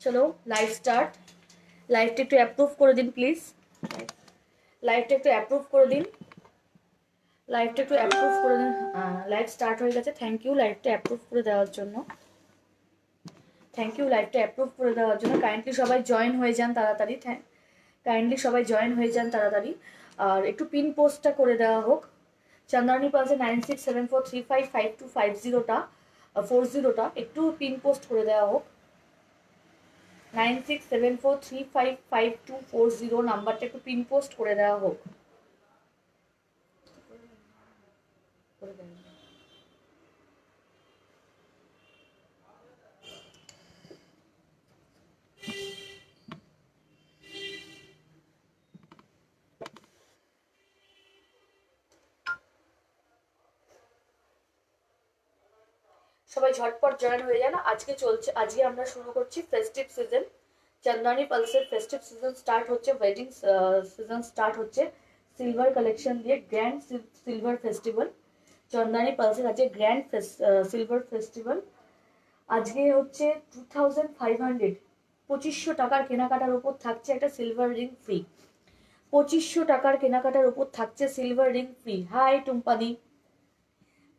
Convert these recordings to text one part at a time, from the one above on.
চলো live start. লাইভটা একটু অ্যাপ্রুভ করে দিন প্লিজ। লাইভটা একটু অ্যাপ্রুভ করে দিন। লাইভটা একটু অ্যাপ্রুভ করে দিন। লাইভ স্টার্ট হয়ে গেছে। থ্যাংক ইউ লাইভটা অ্যাপ্রুভ করে দেওয়ার জন্য। থ্যাংক ইউ লাইভটা অ্যাপ্রুভ করে দেওয়ার জন্য। কাইন্ডলি সবাই জয়েন হয়ে যান তাড়াতাড়ি। কাইন্ডলি সবাই জয়েন হয়ে যান তাড়াতাড়ি। আর একটু পিন পোস্টটা করে দেওয়া হোক। চন্দ্রানী পালসে 9674355250টা 40টা একটু পিন পোস্ট করে দেওয়া হোক। 9674355240 নাম্বারটা একটু পিন পোস্ট করে দেওয়া হোক। সবাই ঝটপট জয়েন হয়ে যান। আজকে আমরা শুরু করছি ফেস্টিভ সিজন। চন্দ্রানী পালসের ফেস্টিভ সিজন স্টার্ট হচ্ছে, ওয়েডিং সিজন স্টার্ট হচ্ছে সিলভার কালেকশন দিয়ে। গ্র্যান্ড সিলভার ফেস্টিভ্যাল চন্দ্রানী পালসের আছে। গ্র্যান্ড সিলভার ফেস্টিভ্যাল আজকে হচ্ছে 2500 2500 টাকার কেনাকাটার উপর থাকছে একটা সিলভার রিং ফ্রি। 2500 টাকার কেনাকাটার উপর থাকছে সিলভার রিং ফ্রি। হাই টুম্পাদি।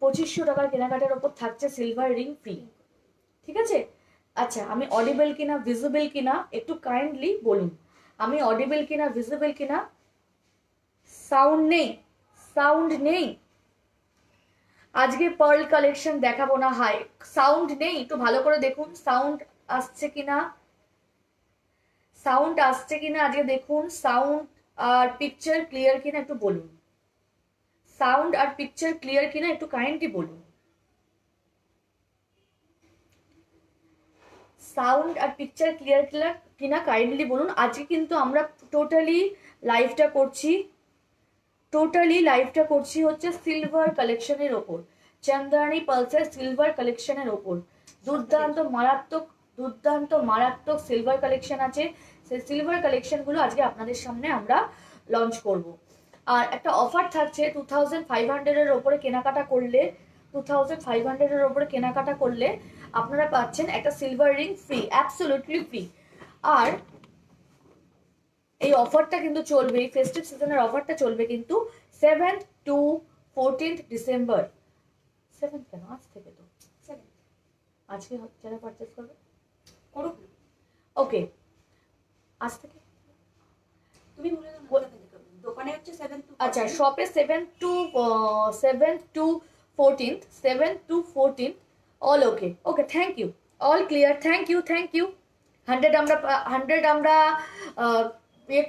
2500 টাকার কেনাকাটার উপর থাকছে সিলভার রিং ফ্রি। ঠিক আছে? আচ্ছা, আমি অডিবল কিনা ভিজিবল কিনা একটু কাইন্ডলি বলুন। আমি অডিবল কিনা ভিজিবল কিনা? সাউন্ড নেই, সাউন্ড নেই। আজকে পার্ল কালেকশন দেখাবো না। হাই, সাউন্ড নেই, একটু ভালো করে দেখুন সাউন্ড আসছে কিনা। সাউন্ড আসছে কিনা আজকে দেখুন। সাউন্ড আর পিকচার ক্লিয়ার কিনা একটু বলুন। সাউন্ড আর পিকচার ক্লিয়ার কিনা একটু কাইন্ডলি বলুন। সাউন্ড আর পিকচার ক্লিয়ার কিনা কাইন্ডলি বলুন। আজকে কিন্তু আমরা টোটালি লাইভটা করছি হচ্ছে সিলভার কালেকশনের ওপর। চন্দ্রানী পালসের সিলভার কালেকশনের ওপর দুর্দান্ত মারাত্মক সিলভার কালেকশন আছে। সেই সিলভার কালেকশনগুলো আজকে আপনাদের সামনে আমরা লঞ্চ করব। আর একটা অফার থাকছে 2500-এর ওপরে কেনাকাটা করলে, 2500-এর ওপরে কেনাকাটা করলে আপনারা পাচ্ছেন একটা silver ring free, absolutely free. আর এই অফারটা কিন্তু চলবে, এই ফেস্টিভ সিজনের অফারটা চলবে কিন্তু 7th to 14th December. 7th কেন? আজ থেকে তো 7th। আজকে যারা পারচেস করবে করুক। ওকে, আজ থেকে তুমি বলে দাও দোকানে হচ্ছে 7 to, আচ্ছা শপে 7th to 14th all okay. Okay, thank you, all clear. Thank you 100 আমরা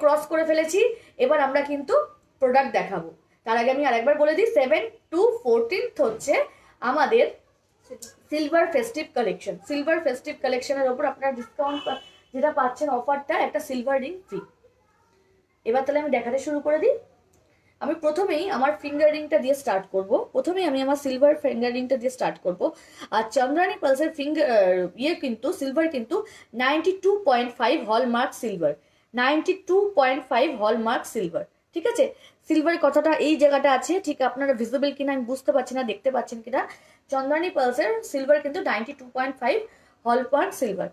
ক্রস করে ফেলেছি। এবার আমরা কিন্তু প্রোডাক্ট দেখাবো। তার আগে আমি আরেকবার বলে দিই, 7th to 14th হচ্ছে আমাদের silver festive collection. Silver festive কালেকশনের ওপর আপনারা ডিসকাউন্ট যেটা পাচ্ছেন, অফারটা একটা সিলভার রিং ফ্রি। এবার তাহলে আমি দেখাতে শুরু করে দিই। আমি প্রথমেই আমার ফিঙ্গার রিংটা দিয়ে স্টার্ট করব। আমি আমার সিলভার ফিঙ্গার রিংটা দিয়ে স্টার্ট করব। আর চন্দ্রানী পালসের কিন্তু সিলভার কিন্তু 92.5 হলমার্ক সিলভার। 92.5 hallmark silver. ঠিক আছে? সিলভার কথাটা এই জায়গাটা আছে, ঠিক আপনারা ভিজিবল কিনা আমি বুঝতে পারছি না, দেখতে পাচ্ছেন কিনা। চন্দ্রানী পালসের সিলভার কিন্তু 92.5 হলমার্ক সিলভার।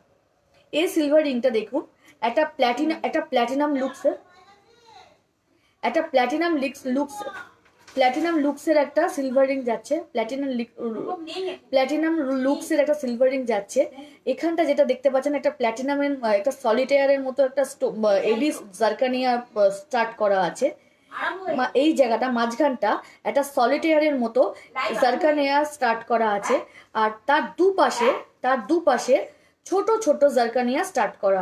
এই সিলভার রিংটা দেখুন, একটা প্ল্যাটিনাম লুকসের একটা সিলভার রিং যাচ্ছে। প্ল্যাটিনাম লুকসের একটা সিলভার রিং যাচ্ছে। এখানটা যেটা দেখতে পাচ্ছেন, একটা প্ল্যাটিনামের একটা সলিটেয়ারের মতো একটা এডিস জারকানিয়া স্টার্ট করা আছে। এই জায়গাটা মাঝখানটা একটা সলিটেয়ারের মতো জারকানিয়া স্টার্ট করা আছে। আর তার দুপাশে ছোট ছোট জারকানিয়া স্টার্ট করা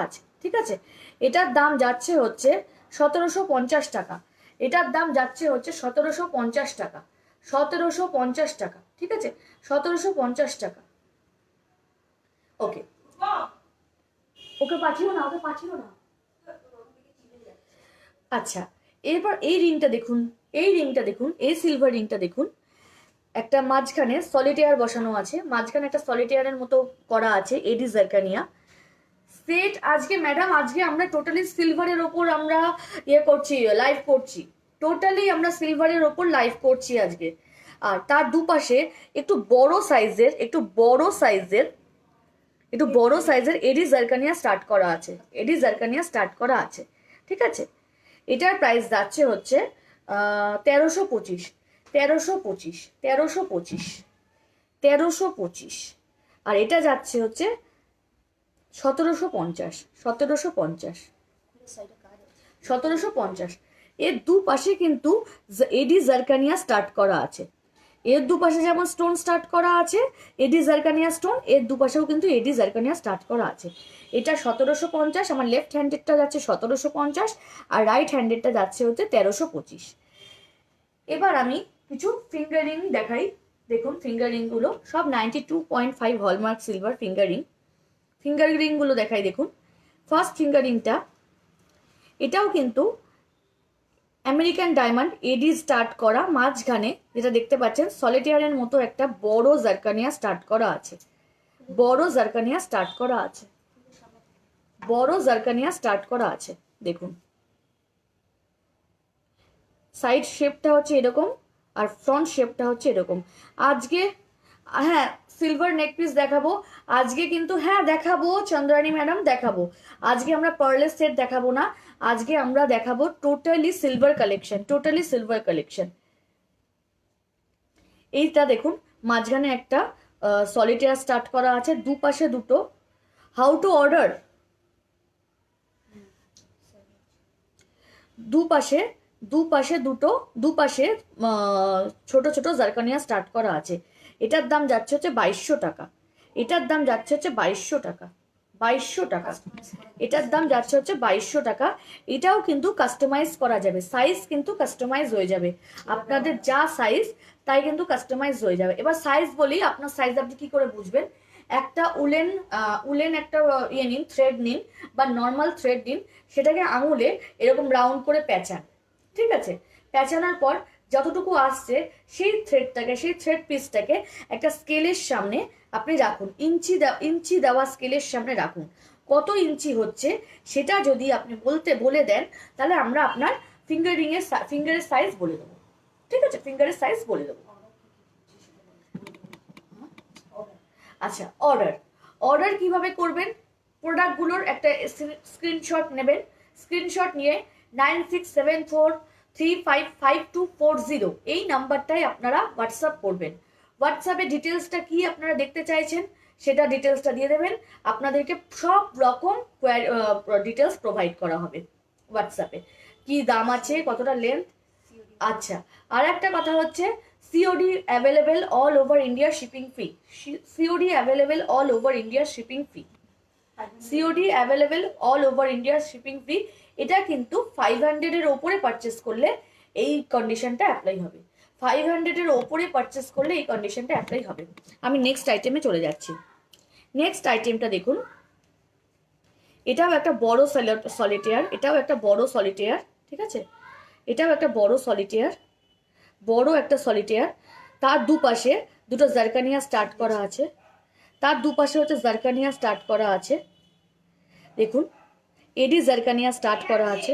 আছে। ঠিক আছে? এটার দাম যাচ্ছে হচ্ছে 1750 টাকা। এটার দাম যাচ্ছে হচ্ছে 1750 টাকা। 1750 টাকা। ঠিক আছে? 1750 টাকা। ওকে, পাঠিও না। আচ্ছা, এরপর এই রিংটা দেখুন। এই সিলভার রিংটা দেখুন। একটা মাঝখানে সলিটেয়ার বসানো আছে, মাঝখানে একটা সলিটেয়ারের মতো করা আছে এডি জারকানিয়া সেট। আজকে আমরা টোটালি সিলভারের ওপর আমরা লাইভ করছি। আজকে। আর তার দুপাশে একটু বড় সাইজের একটু বড় সাইজের এডি জারকানিয়া স্টার্ট করা আছে, এডি জারকানিয়া স্টার্ট করা আছে, ঠিক আছে। এটার প্রাইস যাচ্ছে হচ্ছে 1325, 1325, 1325, 1325। আর এটা যাচ্ছে হচ্ছে 1750, 1750, 1750। এর দুপাশে কিন্তু এডি জারকানিয়া স্টার্ট করা আছে, এর দুপাশে যেমন স্টোন স্টার্ট করা আছে এডি জারকানিয়া স্টোন, এর দুপাশেও কিন্তু এডি জারকানিয়া স্টার্ট করা আছে। এটা 1750, আমার লেফট হ্যান্ডেডটা যাচ্ছে 1750 আর রাইট হ্যান্ডেডটা যাচ্ছে হচ্ছে 1325। এবার আমি কিছু ফিঙ্গারিং দেখাই। দেখুন ফিঙ্গারিংগুলো সব 92.5 হলমার্ক সিলভার ফিঙ্গারিংগুলো দেখাই। দেখুন ফার্স্ট ফিঙ্গারিংটা, এটাও কিন্তু আমেরিকান ডায়মন্ড এডি স্টার্ট করা, মাঝখানে যেটা দেখতে পাচ্ছেন সলিটেয়ারের মতো একটা বড় জারকানিয়া স্টার্ট করা আছে, বড় জারকানিয়া স্টার্ট করা আছে, বড় জারকানিয়া স্টার্ট করা আছে। দেখুন সাইড শেপটা হচ্ছে এরকম আর ফ্রন্ট শেপটা হচ্ছে এরকম। আজকে হ্যাঁ সিলভার নেক পিস দেখাবো আজকে, কিন্তু হ্যাঁ দেখাবো চন্দ্রানী ম্যাডাম দেখাবো। আজকে আমরা পার্লের সেট দেখাবো না, আজকে আমরা দেখাবো totally silver collection, totally silver collection. এইটা দেখুন মাঝখানে একটা সলিটেয়ার স্টার্ট করা আছে, দুপাশে দুটো। হাউ টু অর্ডার, দুপাশে দুপাশে দুটো, দুপাশে ছোট ছোট জারকানিয়া স্টার্ট করা আছে। এটার দাম যাচ্ছে হচ্ছে 2200 টাকা, এটার দাম যাচ্ছে হচ্ছে 2200 টাকা, 2200 টাকা, এটার দাম যাচ্ছে হচ্ছে 2200 টাকা। এটাও কিন্তু কাস্টমাইজ করা যাবে, সাইজ কিন্তু কাস্টমাইজ হয়ে যাবে, আপনাদের যা সাইজ তাই কিন্তু কাস্টমাইজ হয়ে যাবে। এবার সাইজ বলি, আপনার সাইজ আপনি কি করে বুঝবেন? একটা উলেন একটা ইয়ে নিন, থ্রেড নিন বা নর্মাল থ্রেড নিন, সেটাকে আঙুলে এরকম রাউন্ড করে পেঁচান, ঠিক আছে। পেঁচানোর পর যতটুকু আসছে সেই থ্রেডটাকে, সেই থ্রেড পিসটাকে একটা স্কেলের সামনে আপনি রাখুন, ইঞ্চি দেওয়া স্কেলের সামনে রাখুন। কত ইঞ্চি হচ্ছে সেটা যদি আপনি বলে দেন তাহলে আমরা আপনার ফিঙ্গারের সাইজ বলে দেবো, ঠিক আছে, ফিঙ্গারের সাইজ বলে দেবো। আচ্ছা অর্ডার কিভাবে করবেন? প্রোডাক্টগুলোর একটা স্ক্রিনশট নেবেন, স্ক্রিনশট নিয়ে 9674355240 এই নাম্বারটাই আপনারা হোয়াটসঅ্যাপ করবেন। হোয়াটসঅ্যাপে ডিটেলসটা কি আপনারা দেখতে চাইছেন সেটা ডিটেলসটা দিয়ে দেবেন, আপনাদেরকে সব রকম ডিটেলস প্রোভাইড করা হবে হোয়াটসঅ্যাপে। কি দাম আছে, কতটা লেন্থ। আচ্ছা আর একটা কথা হচ্ছে COD available all over India shipping free, COD available all over India shipping free, COD available all over India shipping free. এটা কিন্তু 500-এর ওপরে পারচেস করলে এই কন্ডিশনটা অ্যাপ্লাই হবে, 500-এর ওপরে পারচেস করলে এই কন্ডিশনটা অ্যাপ্লাই হবে। আমি নেক্সট আইটেমে চলে যাচ্ছি। নেক্সট আইটেমটা দেখুন, এটাও একটা বড় সলিটেয়ার, এটাও একটা বড় সলিটেয়ার, ঠিক আছে, এটাও একটা বড় সলিটেয়ার, বড় একটা সলিটেয়ার। তার দুপাশে দুটো জারকানিয়া স্টার্ট করা আছে, তার দুপাশে হচ্ছে জারকানিয়া স্টার্ট করা আছে। দেখুন এডি জারকানিয়া স্টার্ট করা আছে,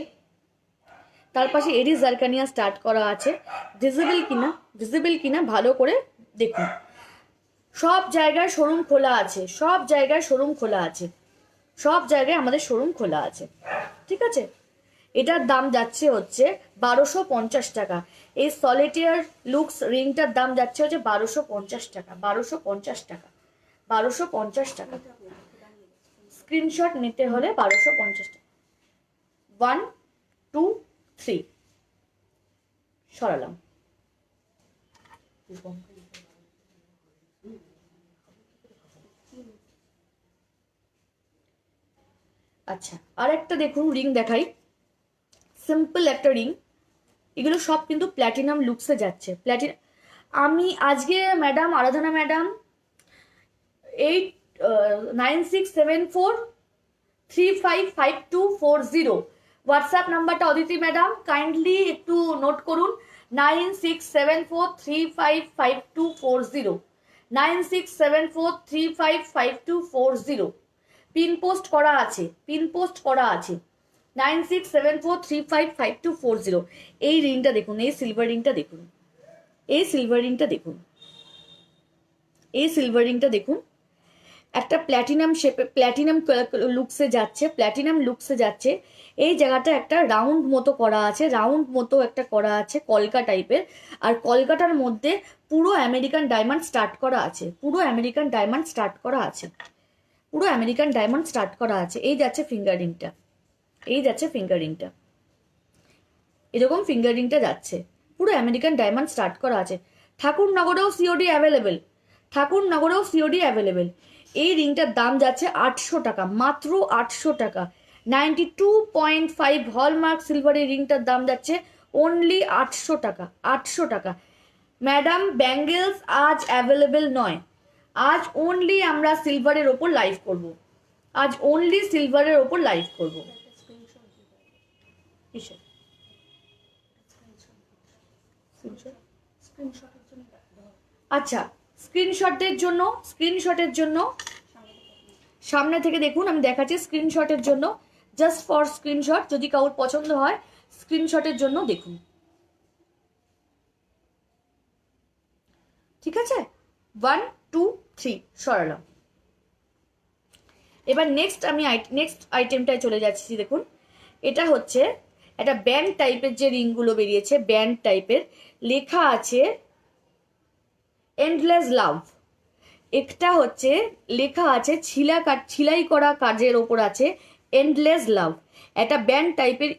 তার পাশে এডি জারকানিয়া স্টার্ট করা আছে। ভিজিবল কিনা ভালো করে দেখুন। সব জায়গায় শোরুম খোলা আছে, সব জায়গায় শোরুম খোলা আছে, সব জায়গায় আমাদের শোরুম খোলা আছে, ঠিক আছে। এটার দাম যাচ্ছে হচ্ছে 1250 টাকা। এই সলিটেয়ার লুকস রিংটার দাম যাচ্ছে হচ্ছে 1250 টাকা, 1250 টাকা, 1250 টাকা। স্ক্রিনশট নিতে হলে 1250 টাকা। 1 2 3 সরালাম। আচ্ছা আর একটা দেখুন রিং দেখাই, সিম্পল একটা রিং। এগুলো সব কিন্তু প্ল্যাটিনাম লুকসে যাচ্ছে। আমি আজকে ম্যাডাম আরাধনা ম্যাডাম 9674355240 হোয়াটসঅ্যাপ নাম্বারটা অদিতি ম্যাডাম কাইন্ডলি একটু নোট করুন, 9674355240, 9674355240। পিনপোস্ট করা আছে, পিনপোস্ট করা আছে 9674355240। এই রিংটা দেখুন, এই সিলভার রিংটা দেখুন, এই সিলভার রিংটা দেখুন, এই সিলভার রিংটা দেখুন। একটা প্ল্যাটিনাম শেপে, প্ল্যাটিনাম লুকসে যাচ্ছে। এই জায়গাটা একটা রাউন্ড মতো করা আছে, রাউন্ড মতো একটা করা আছে কলকা টাইপের। আর কলকাটার মধ্যে পুরো আমেরিকান ডায়মন্ড স্টার্ট করা আছে, পুরো আমেরিকান ডায়মন্ড স্টার্ট করা আছে, পুরো আমেরিকান ডায়মন্ড স্টার্ট করা আছে। এই যাচ্ছে ফিঙ্গারিংটা, এই যাচ্ছে ফিঙ্গারিংটা, এরকম ফিঙ্গারিংটা যাচ্ছে, পুরো আমেরিকান ডায়মন্ড স্টার্ট করা আছে। ঠাকুরনগরেও সিওডি অ্যাভেলেবেল, ঠাকুরনগরেও সিওডি অ্যাভেলেবেল। এই রিংটার দাম যাচ্ছে 800 টাকা, মাত্র 800 টাকা। 92.5 হলমার্ক সিলভারের রিংটার দাম যাচ্ছে অনলি 800 টাকা, 800 টাকা। ম্যাডাম ব্যাঙ্গেলস আজ অ্যাভেলেবেল নয়, আজ অনলি আমরা সিলভারের ওপর লাইভ করব, আজ অনলি সিলভারের ওপর লাইভ করব। আচ্ছা, স্ক্রিনশটের জন্য সামনে থেকে দেখুন, আমি দেখাচ্ছি স্ক্রিনশটের জন্য, জাস্ট ফর স্ক্রিনশট। যদি কারোর পছন্দ হয় স্ক্রিনশটের জন্য দেখুন, ঠিক আছে? 1 2 3 সরালাম। এবার নেক্সট আইটেমটায় চলে যাচ্ছি। দেখুন, এটা হচ্ছে একটা ব্যান্ড টাইপের যে রিংগুলো বেরিয়েছে, ব্যান্ড টাইপের, লেখা আছে এন্ডলেস লাভ। একটা হচ্ছে লেখা আছে ছিলাই করা কাজের ওপর আছে এন্ডলেস লাভ। একটা ব্যান্ড টাইপের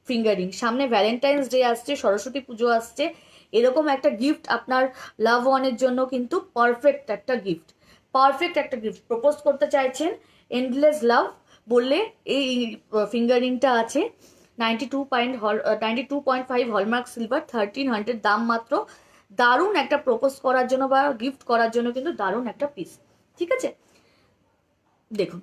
ফিঙ্গারিং। সামনে ভ্যালেন্টাইন্স ডে আসছে, সরস্বতী পুজো আসছে, এরকম একটা গিফট আপনার লাভ ওয়ানের জন্য কিন্তু পারফেক্ট একটা গিফট, পারফেক্ট একটা গিফট প্রপোজ করতে চাইছেন। এন্ডলেস লাভ বললে এই ফিঙ্গারিংটা আছে। 92.5 হলমার্ক সিলভার, 1300 দাম মাত্র। দারুণ একটা প্রপোজ করার জন্য বা গিফট করার জন্য কিন্তু দারুণ একটা পিস, ঠিক আছে? দেখুন,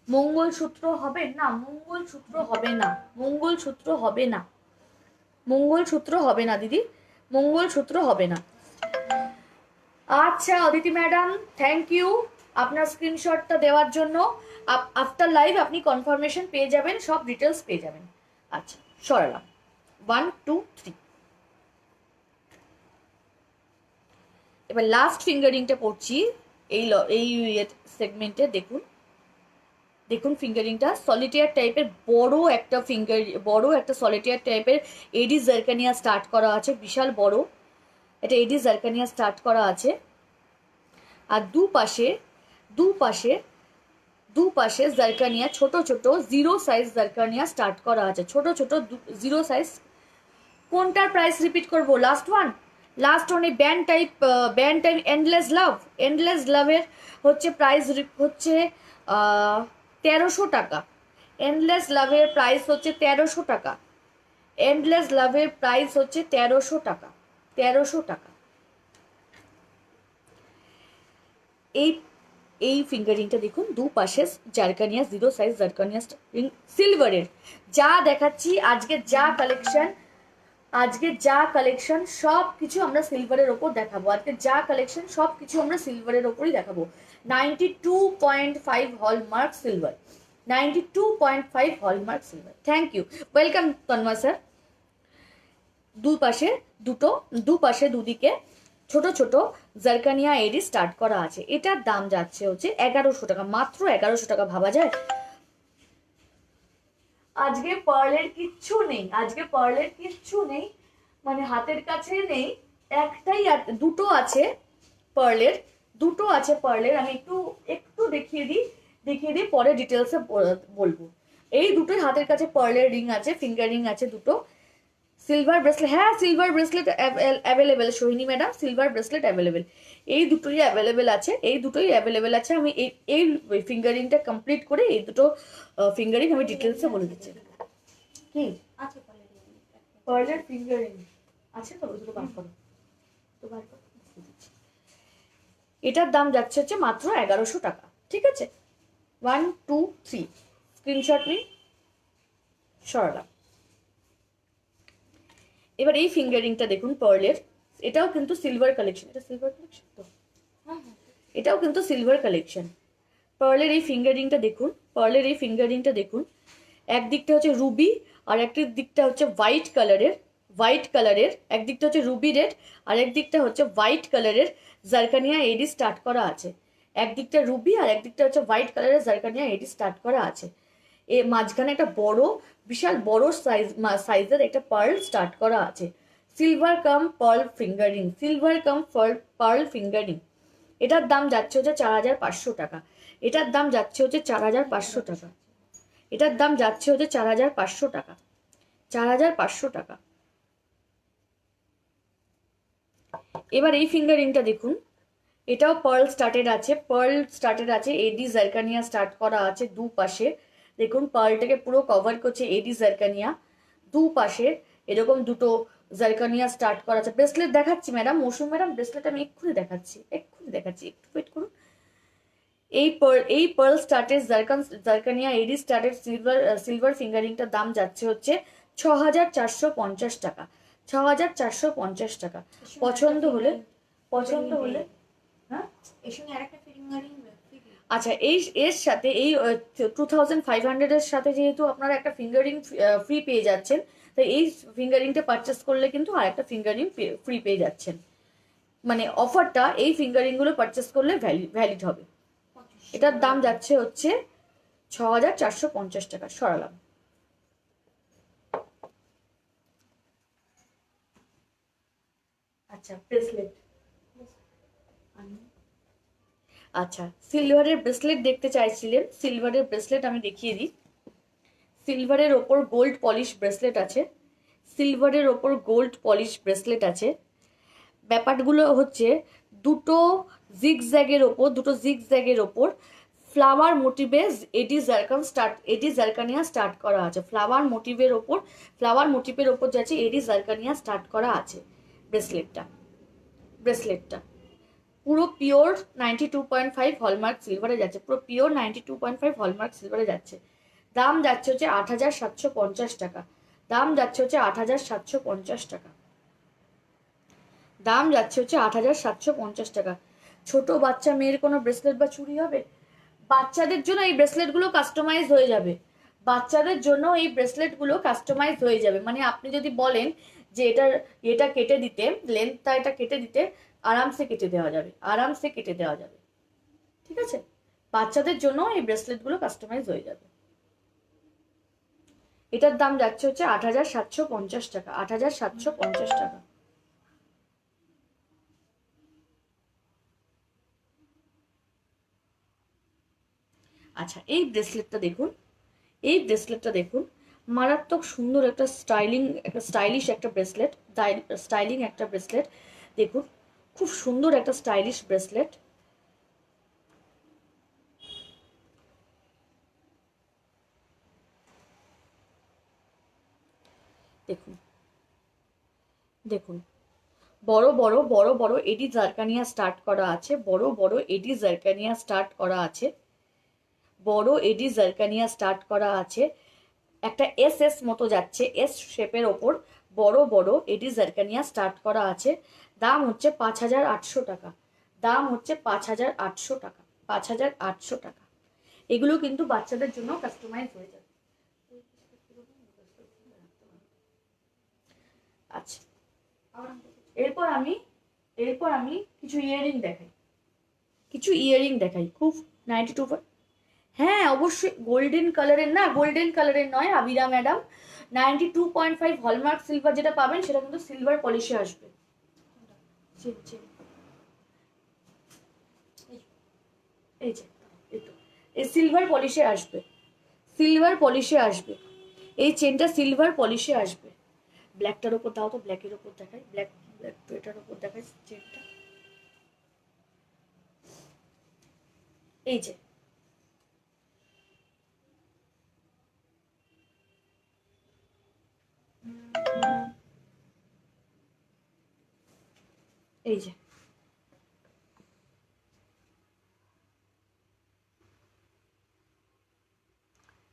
মঙ্গলসূত্র হবে না, মঙ্গলসূত্র হবে না, মঙ্গলসূত্র হবে না, মঙ্গলসূত্র হবে না দিদি, মঙ্গলসূত্র হবে না। আচ্ছা অদিতি ম্যাডাম, থ্যাংক ইউ আপনার স্ক্রিনশটটা দেওয়ার জন্য। আফটার লাইভ আপনি কনফার্মেশন পেয়ে যাবেন, সব ডিটেলস পেয়ে যাবেন। আচ্ছা সরালাম। 1 2 3। এবার লাস্ট ফিঙ্গারিংটা পড়ছি এই সেগমেন্টে। দেখুন, দেখুন ফিঙ্গারিংটা সলিটেয়ার টাইপের, বড় একটা সলিটেয়ার টাইপের এডি জারকানিয়া স্টার্ট করা আছে, বিশাল বড় এটা এডি জারকানিয়া স্টার্ট করা আছে। আর দুপাশে জারকানিয়া, ছোট ছোট জিরো সাইজ জারকানিয়া স্টার্ট করা আছে, ছোট ছোট জিরো সাইজ। কোনটার প্রাইস রিপিট করবো? লাস্ট ওয়ান এই ব্যান্ড টাইপ এন্ডলেস লাভের হচ্ছে প্রাইস হচ্ছে 1300 টাকা। এন্ডলেস লাভের প্রাইস হচ্ছে 1300 টাকা। এন্ডলেস লাভের প্রাইস হচ্ছে 1300 টাকা, 1300 টাকা। এই ফিঙ্গারিংটা দেখুন, দুপাশে zirconia, zero size zirconia ring সিলভারের। যা দেখাচ্ছি আজকে, যা কালেকশন সব কিছু আমরা সিলভারের ওপর দেখাবো। আজকে যা কালেকশন সব কিছু আমরা সিলভারের ওপরই দেখাবো। 92.5 hallmark silver, 92.5 hallmark silver. Thank you, welcome Tanmoy sir. দুপাশে দুদিকে ছোট ছোট জারকানিয়া এডি স্টার্ট করা আছে। এটার দাম যাচ্ছে হচ্ছে 1100 টাকা, মাত্র 1100 টাকা। ভাবা যায়? আজকে পার্লের কিচ্ছু নেই, মানে হাতের কাছে নেই। দুটো আছে পার্লের। আমি একটু দেখিয়ে দিই, পরে ডিটেলসে বলবো। এই দুটোই হাতের কাছে পার্লের রিং আছে, ফিঙ্গার রিং আছে দুটো। সিলভার ব্রেসলেট, হ্যাঁ silver bracelet available Sohini madam, silver bracelet available. এই দুটোই অ্যাভেলেবেল আছে। আমি এই ফিঙ্গারিংটা কমপ্লিট করে এই দুটো ফিঙ্গারিং আমি ডিটেলসে বলে দিচ্ছি। কি আছে পার্লের ফিঙ্গারিং আছে তো, দুটো বার করো তো, বার করো। এটার দাম যাচ্ছে হচ্ছে মাত্র 1100 টাকা, ঠিক আছে? 1 2 3 স্ক্রিনশট নিন, সরালাম। এবার এই ফিঙ্গারিংটা দেখুন পার্লের, এটাও কিন্তু সিলভার কালেকশন। এটা সিলভার কালেকশন তো, এটাও কিন্তু সিলভার কালেকশন। পার্লের এই ফিঙ্গারিংটা দেখুন, একদিকটা হচ্ছে রুবি আর একটা দিকটা হচ্ছে হোয়াইট কালারের। হোয়াইট কালারের, একদিকটা হচ্ছে রুবি রেড আর একদিকটা হচ্ছে হোয়াইট কালারের জারকানিয়া এডি স্টার্ট করা আছে। একদিকটা রুবি আর একদিকটা হচ্ছে হোয়াইট কালারের জারকানিয়া এডি স্টার্ট করা আছে। এ মাঝখানে একটা বড়, বিশাল বড় সাইজের একটা পার্ল স্টার্ট করা আছে। সিলভার কাম পার্ল ফিঙ্গারিং, সিলভার কাম পার্ল ফিঙ্গারিং। এটার দাম যাচ্ছে হচ্ছে 4,500 টাকা। এটার দাম যাচ্ছে হচ্ছে 4,500 টাকা। এটার দাম যাচ্ছে হচ্ছে 4,500 টাকা। 4,500 টাকা। এবার এই ফিঙ্গারিংটা দেখুন, এটাও পার্ল স্টার্টেড আছে, পার্ল স্টার্টেড আছে, এডি জারকানিয়া স্টার্ট করা আছে দুপাশে। দেখুন পার্লটাকে পুরো কভার করছে এডি জারকানিয়া, দুপাশে এরকম দুটো জারকানিয়া স্টার্ট করা আছে। ব্রেসলেট দেখাচ্ছি ম্যাডাম, মৌসুম ম্যাডাম ব্রেসলেট আমি এক্ষুনি দেখাচ্ছি, একটু ওয়েট করুন। এই পার্ল স্টার্টেড জারকানিয়া এডি স্টার্টেড সিলভার ফিঙ্গারিংটার দাম যাচ্ছে হচ্ছে 6,450 টাকা। 6,450 টাকা। পছন্দ হলে হ্যাঁ, আচ্ছা এর সাথে এই 2,500 এর সাথে যেহেতু আপনারা একটা ফিঙ্গারিং ফ্রি পেয়ে যাচ্ছেন, তাই এই ফিঙ্গারিংটা পারচেস করলে কিন্তু আর একটা ফিঙ্গারিং ফ্রি পেয়ে যাচ্ছেন। মানে অফারটা এই ফিঙ্গারিং গুলো পারচেস করলে ভ্যালিড হবে। এটার দাম যাচ্ছে হচ্ছে 6,450 টাকা। সরালাম। আচ্ছা ব্রেসলেট, আচ্ছা সিলভারের ব্রেসলেট দেখতে চাইছিলেন, সিলভারের ব্রেসলেট আমি দেখিয়ে দিই। সিলভারের ওপর গোল্ড পলিশ ব্রেসলেট আছে, সিলভারের ওপর গোল্ড পলিশ ব্রেসলেট আছে। ব্যাপারগুলো হচ্ছে দুটো জিগজ্যাগের ওপর ফ্লাওয়ার মোটিভে এডি জারকানিয়া স্টার্ট করা আছে। ফ্লাওয়ার মোটিভের ওপর যাচ্ছে এডি জারকানিয়া স্টার্ট করা আছে। ব্রেসলেটটা পুরো পিওর 92.5 হলমার্ক সিলভারে যাচ্ছে, পুরো পিওর 92.5 হলমার্ক সিলভারে যাচ্ছে। দাম যাচ্ছে হচ্ছে 8,750 টাকা। দাম যাচ্ছে হচ্ছে 8,750 টাকা। দাম যাচ্ছে হচ্ছে 8,750 টাকা। ছোট বাচ্চা মেয়ের কোনো ব্রেসলেট বা চুড়ি হবে, বাচ্চাদের জন্য এই ব্রেসলেটগুলো কাস্টমাইজ হয়ে যাবে। বাচ্চাদের জন্য এই ব্রেসলেটগুলো কাস্টমাইজ হয়ে যাবে। মানে আপনি যদি বলেন যে এটা কেটে দিতে, লেন্থটা এটা কেটে দিতে, আরামসে কেটে দেওয়া যাবে, আরামসে কেটে দেওয়া যাবে। ঠিক আছে, বাচ্চাদের জন্য এই ব্রেসলেটগুলো কাস্টমাইজ হয়ে যাবে। এটার দাম যাচ্ছে হচ্ছে 8,750 টাকা। 8,750 টাকা। আচ্ছা এই ব্রেসলেটটা দেখুন, এই ব্রেসলেটটা দেখুন, মারাত্মক সুন্দর একটা স্টাইলিশ একটা ব্রেসলেট, স্টাইলিং একটা ব্রেসলেট। দেখুন খুব সুন্দর একটা স্টাইলিশ ব্রেসলেট। দেখুন দেখুন বড় বড় এডি জারকানিয়া স্টার্ট করা আছে, বড় এডি জারকানিয়া স্টার্ট করা আছে, বড় এডি জারকানিয়া স্টার্ট করা আছে। একটা এস মতো যাচ্ছে, এস শেপের ওপর বড় এডি জারকানিয়া স্টার্ট করা আছে। দাম হচ্ছে 5,800 টাকা। দাম হচ্ছে 5,800 টাকা। 5,800 টাকা। এগুলো কিন্তু বাচ্চাদের জন্য কাস্টমাইজ হয়ে যাবে। আচ্ছা এরপর আমি কিছু ইয়ারিং দেখাই খুব 92। হ্যাঁ অবশ্যই গোল্ডেন কালারের, না গোল্ডেন কালারের নয় আবিরা ম্যাডাম, 92.5 হলমার্ক সিলভার যেটা পাবেন সেটা কিন্তু সিলভার পলিশে আসবে। এই যে এই সিলভার পলিশে আসবে, সিলভার পলিশে আসবে, এই চেনটা সিলভার পলিশে আসবে। ব্ল্যাকটার ওপর দাও তো, ব্ল্যাকের ওপর দেখাই, ব্ল্যাক তো এটার ওপর দেখাই চেনটা। এই যে এই যে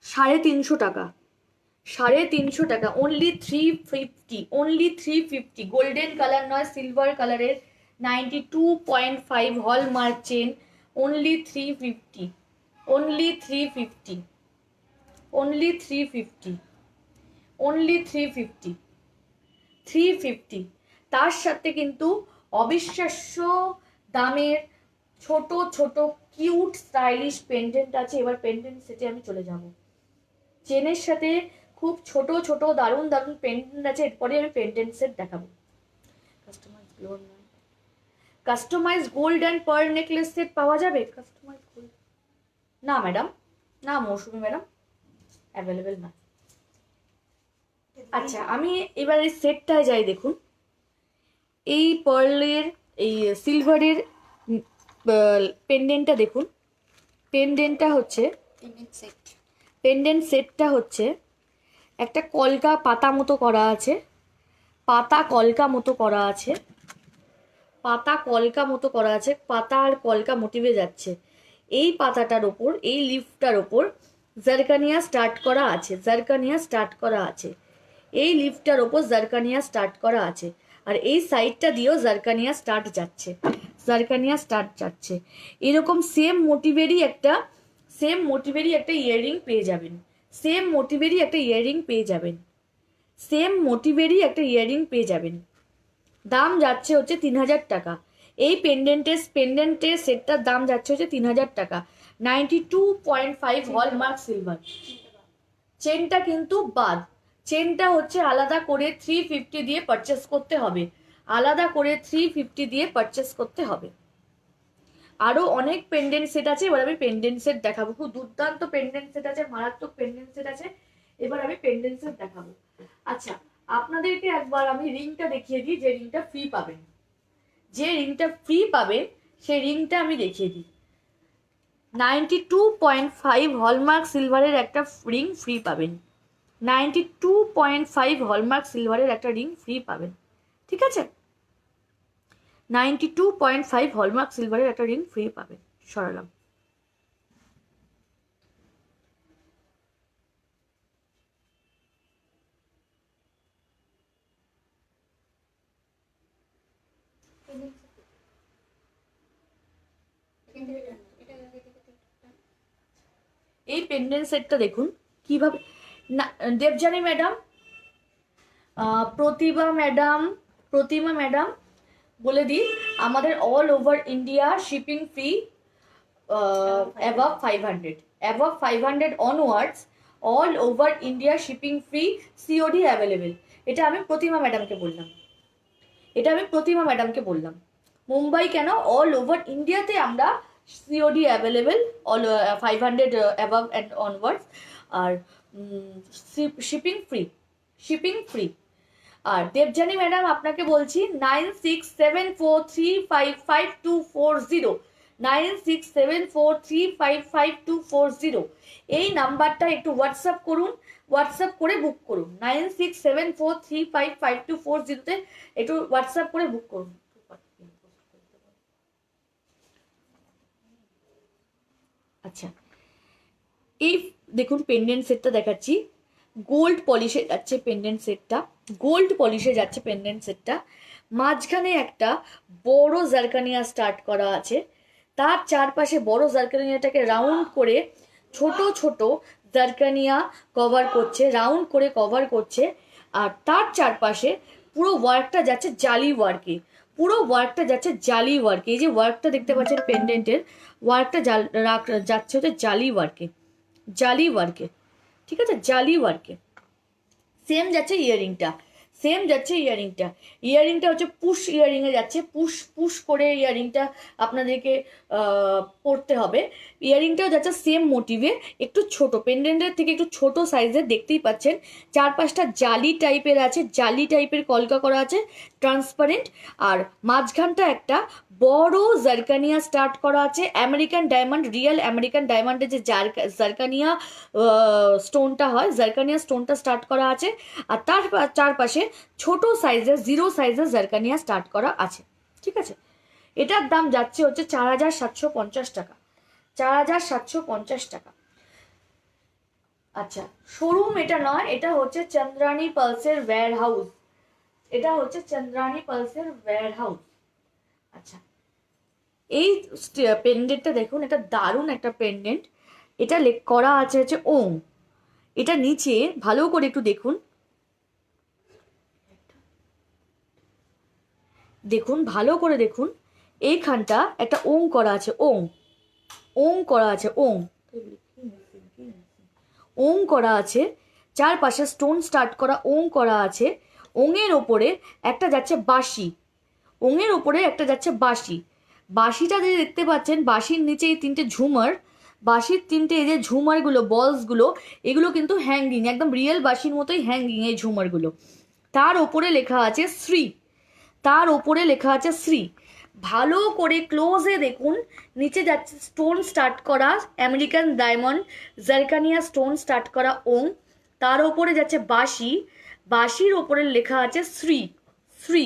350 টাকা। 350 টাকা, অনলি 350, অনলি 350। গোল্ডেন কালার নয়, সিলভার কালারের 92.5 hallmark chain, only 350, only 350, only 350, only 350, 350। তার সাথে কিন্তু অবিশ্বাস্য দামের ছোট ছোট কিউট স্টাইলিশ পেন্ডেন্ট আছে। এবার পেন্ডেন্ট সেটে আমি চলে যাব। চেনের সাথে খুব ছোট ছোট দারুণ দারুণ পেন্ডেন্ট আছে, এরপরে আমি পেন্ডেন্ট সেট দেখাবো। Customise gold and pearl necklace set পাওয়া যাবে? কাস্টমাইজ গোল্ড না ম্যাডাম, না মৌসুমি ম্যাডাম, অ্যাভেলেবেল না। আচ্ছা, আমি এবার এই সেটটায় যাই। দেখুন, এই পার্লের এই সিলভারের পেন্ডেন্টটা দেখুন। পেন্ডেন্ট সেটটা হচ্ছে একটা কলকা পাতা মতো করা আছে, পাতা কলকা মতো করা আছে, পাতা আর কলকা মোটিভে যাচ্ছে। এই পাতাটার ওপর, এই লিফটার ওপর জারকানিয়া স্টার্ট করা আছে, এই লিফটার ওপর জারকানিয়া স্টার্ট করা আছে, আর এই সাইডটা দিয়েও জারকানিয়া স্টার্ট যাচ্ছে। এরকম সেম মোটিভেরই একটা ইয়াররিং পেয়ে যাবেন। দাম যাচ্ছে হচ্ছে 3000 টাকা। এই পেন্ডেন্টের সেটটার দাম যাচ্ছে হচ্ছে 3000 টাকা। 92.5 হলমার্ক সিলভার। চেনটা কিন্তু বাদ, চেনটা হচ্ছে আলাদা করে 350 দিয়ে পারচেস করতে হবে। আরো অনেক পেন্ডেন্ট সেট আছে, এবার আমি পেন্ডেন্ট সেট দেখাবো। খুব দুর্দান্ত পেন্ডেন্ট সেট আছে, মারাত্মক পেন্ডেন্ট সেট আছে। এবার আমি পেন্ডেন্ট সেট দেখাবো। আচ্ছা, আপনাদেরকে একবার আমি রিংটা দেখিয়ে দিই, যে রিংটা ফ্রি পাবেন, সেই রিংটা আমি দেখিয়ে দিই। 92.5 হলমার্ক সিলভারের একটা রিং ফ্রি পাবেন। 92.5 হলমার্ক সিলভারের একটা রিং ফ্রি পাবেন, ঠিক আছে? 92.5 হলমার্ক সিলভারের একটা রিং ফ্রি পাবেন। সরালাম। এই পেন্ডেন্ট সেটটা দেখুন কিভাবে। দেবজানী ম্যাডাম, প্রতিমা ম্যাডাম বলে দিই, আমাদের all over India shipping free above 500 onwards, all over India shipping free, COD available. এটা আমি প্রতিমা ম্যাডামকে বললাম। মুম্বাই কেন, অল ওভার ইন্ডিয়াতে আমরা COD available, all 500 above and onwards, আর শিপিং ফ্রি। আর দেবজানী ম্যাডাম আপনাকে বলছি 9674355240, 9674355240, এই নাম্বারটা একটু হোয়াটসঅ্যাপ করে বুক করুন। 9674355240-তে একটু হোয়াটসঅ্যাপ করে বুক করুন। আচ্ছা, এই দেখুন পেন্ডেন্ট সেটটা দেখাচ্ছি। গোল্ড পলিশে যাচ্ছে পেন্ডেন্ট সেটটা। মাঝখানে একটা বড় জারকানিয়া স্টার্ট করা আছে, তার চারপাশে বড় জারকানিয়াটাকে রাউন্ড করে ছোট ছোট জারকানিয়া কভার করছে, আর তার চারপাশে পুরো ওয়ার্কটা যাচ্ছে জালি ওয়ার্কে। এই যে ওয়ার্কটা দেখতে পাচ্ছেন পেন্ডেন্টের, ওয়ার্কটা যাচ্ছে হচ্ছে জালি ওয়ার্কে, ঠিক আছে? জালি ওয়ার্কে সেম যাচ্ছে ইয়ারিংটা হচ্ছে পুশ ইয়ারিংয়ে যাচ্ছে। পুশ করে ইয়ারিংটা আপনাদেরকে পড়তে হবে। ইয়ারিংটাও যাচ্ছে সেম মোটিভে, একটু ছোট, পেন্ডেন্টের থেকে একটু ছোট সাইজের, দেখতেই পাচ্ছেন। চারপাশটা জালি টাইপের কলকা করা আছে, ট্রান্সপারেন্ট। আর মাঝখানটা একটা বড় জারকানিয়া স্টার্ট করা আছে, আমেরিকান ডায়মন্ড, রিয়েল আমেরিকান ডায়মন্ডের যে জারকানিয়া স্টোনটা হয়, জারকানিয়া স্টোনটা স্টার্ট করা আছে। আর তার চারপাশে ছোট সাইজের 0 সাইজের জারকানিয়া স্টার্ট করা আছে, ঠিক আছে? এটার দাম যাচ্ছে হচ্ছে 4750 টাকা। আচ্ছা, শোরুম এটা নয়, এটা হচ্ছে চন্দ্রানী পালসের ওয়্যারহাউস। আচ্ছা, এই পেন্ডেন্টটা দেখুন, এটা দারুণ একটা পেন্ডেন্ট। এটা করা আছে হচ্ছে ওম। এটা নিচে ভালো করে একটু দেখুন, দেখুন, ভালো করে দেখুন, এইখানটা একটা ওং করা আছে, ওং করা আছে, ওং করা আছে, চারপাশে স্টোন স্টার্ট করা ওং করা আছে। ওঙের ওপরে একটা যাচ্ছে বাঁশি, ওঙের ওপরে একটা যাচ্ছে বাঁশি। বাঁশিটা যে দেখতে পাচ্ছেন, বাঁশির নিচে এই তিনটে ঝুমার, বাঁশির তিনটে এই যে ঝুমারগুলো, বলসগুলো, এগুলো কিন্তু হ্যাঙ্গিং, একদম রিয়েল বাঁশির মতোই হ্যাঙ্গিং এই ঝুমারগুলো। তার ওপরে লেখা আছে শ্রী, তার ওপরে লেখা আছে শ্রী। ভালো করে ক্লোজে দেখুন, নিচে যাচ্ছে স্টোন স্টার্ট করা আমেরিকান ডায়মন্ড জারকানিয়া স্টোন স্টার্ট করা ওং, তার ওপরে যাচ্ছে বাঁশি, বাঁশির ওপরে লেখা আছে শ্রী, শ্রী।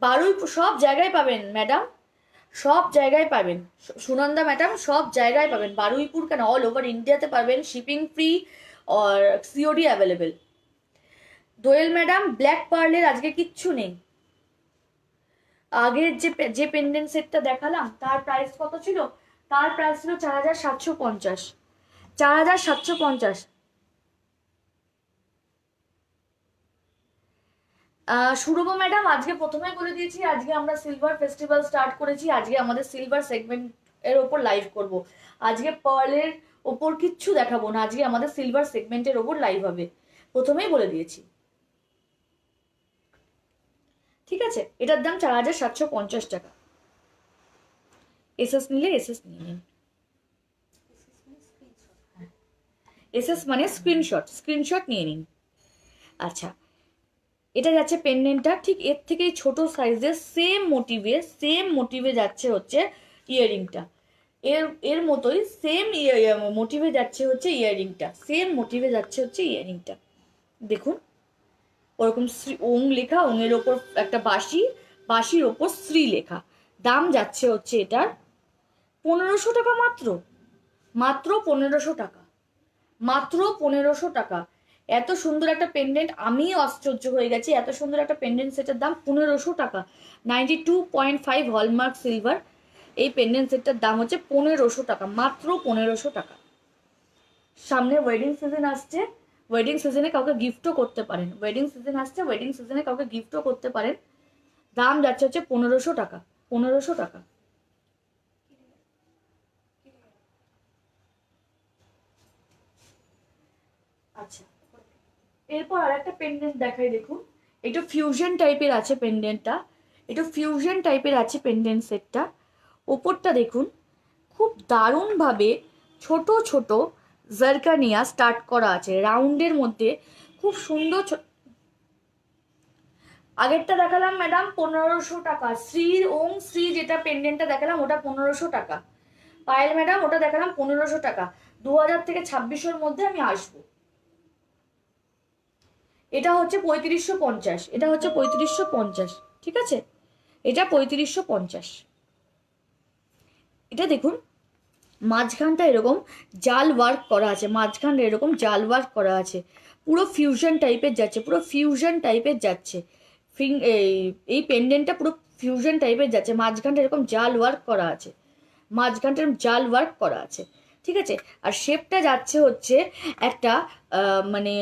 বারুইপুর সব জায়গায় পাবেন ম্যাডাম, সব জায়গায় পাবেন সুনন্দা ম্যাডাম, সব জায়গায় পাবেন। বারুইপুর কেন, অল ওভার ইন্ডিয়াতে পাবেন, শিপিং ফ্রি আর সিওডি অ্যাভেলেবেল। দোয়েল ম্যাডাম, ব্ল্যাক পার্লের আজকে কিচ্ছু নেই। আগের যে পেন্ডেন্ট সেটটা দেখালাম তার প্রাইস কত ছিল? তার প্রাইস ছিল 4750, 4750। সুরভ ম্যাডাম, আজকে প্রথমেই বলে দিয়েছি, আজকে আমরা সিলভার ফেস্টিভ্যাল স্টার্ট করেছি, আজকে আমাদের সিলভার সেগমেন্ট এর ওপর লাইভ করব। আজকে পার্লের ওপর কিচ্ছু দেখাবো না, আজকে আমাদের সিলভার সেগমেন্টের ওপর লাইভ হবে, প্রথমেই বলে দিয়েছি। ঠিক আছে, এটার দাম 4750 টাকা। এসএস নিলে এসএস নিয়ে নিন। এসএস মানে স্ক্রিনশট, স্ক্রিনশট নিয়ে নিন। আচ্ছা, এটা যাচ্ছে পেন্ডেন্টটা, ঠিক এর থেকেই ছোট সাইজের সেম মোটিভে যাচ্ছে হচ্ছে ইয়াররিংটা, এর মতোই সেম মোটিভে যাচ্ছে হচ্ছে ইয়াররিংটা, সেম মোটিভে যাচ্ছে হচ্ছে ইয়াররিংটা। দেখুন, ওরকম শ্রী ওং লেখা, ওঙের ওপর একটা বাঁশি, বাঁশির ওপর শ্রী লেখা। দাম যাচ্ছে হচ্ছে এটার 1500 টাকা, মাত্র মাত্র 1500 টাকা, মাত্র 1500 টাকা। এত সুন্দর একটা পেন্ডেন্ট, আমি আশ্চর্য হয়ে গেছি, এত সুন্দর একটা পেন্ডেন্ট সেটের দাম 1500 টাকা। 92.5 হলমার্ক সিলভার, এই পেন্ডেন্ট সেটটার দাম হচ্ছে 1500 টাকা, মাত্র 1500 টাকা। সামনে ওয়েডিং সিজন আসছে, ওয়েডিং সিজনে কাউকে গিফটও করতে পারেন, ওয়েডিং সিজন আসছে, ওয়েডিং সিজনে কাউকে গিফটও করতে পারেন। দাম যাচ্ছে হচ্ছে 1500 টাকা, 1500 টাকা। আচ্ছা, এরপর আর একটা পেন্ডেন্ট দেখাই, দেখুন, একটু ফিউশন টাইপের আছে পেন্ডেন্টটা, একটু ফিউশন টাইপের আছে পেন্ডেন্ট সেটটা। ওপরটা দেখুন, খুব দারুণভাবে ছোট ছোট জারকানিয়া স্টার্ট করা আছে রাউন্ডের মধ্যে, খুব সুন্দর। আগেরটা দেখালাম ম্যাডাম 1500 টাকা, শ্রী যেটা পেন্ডেন্টটা দেখালাম ওটা 1500 টাকা। পায়েল ম্যাডাম, ওটা দেখালাম 1500 টাকা। 2000 থেকে 2600-এর মধ্যে আমি আসবো। এটা হচ্ছে 3550, এটা হচ্ছে 3550, ঠিক আছে, এটা 3550। এটা দেখুন, মাঝখানটা এরকম জাল ওয়ার্ক করা আছে, মাঝখানটা এরকম জাল ওয়ার্ক করা আছে, পুরো ফিউশন টাইপের যাচ্ছে, পুরো ফিউশন টাইপের যাচ্ছে। এই পেন্ডেন্টটা পুরো ফিউশন টাইপের যাচ্ছে, মাঝখানটা এরকম জাল ওয়ার্ক করা আছে, মাঝখানটা জাল ওয়ার্ক করা আছে, ঠিক আছে। আর শেপটা যাচ্ছে হচ্ছে একটা মানে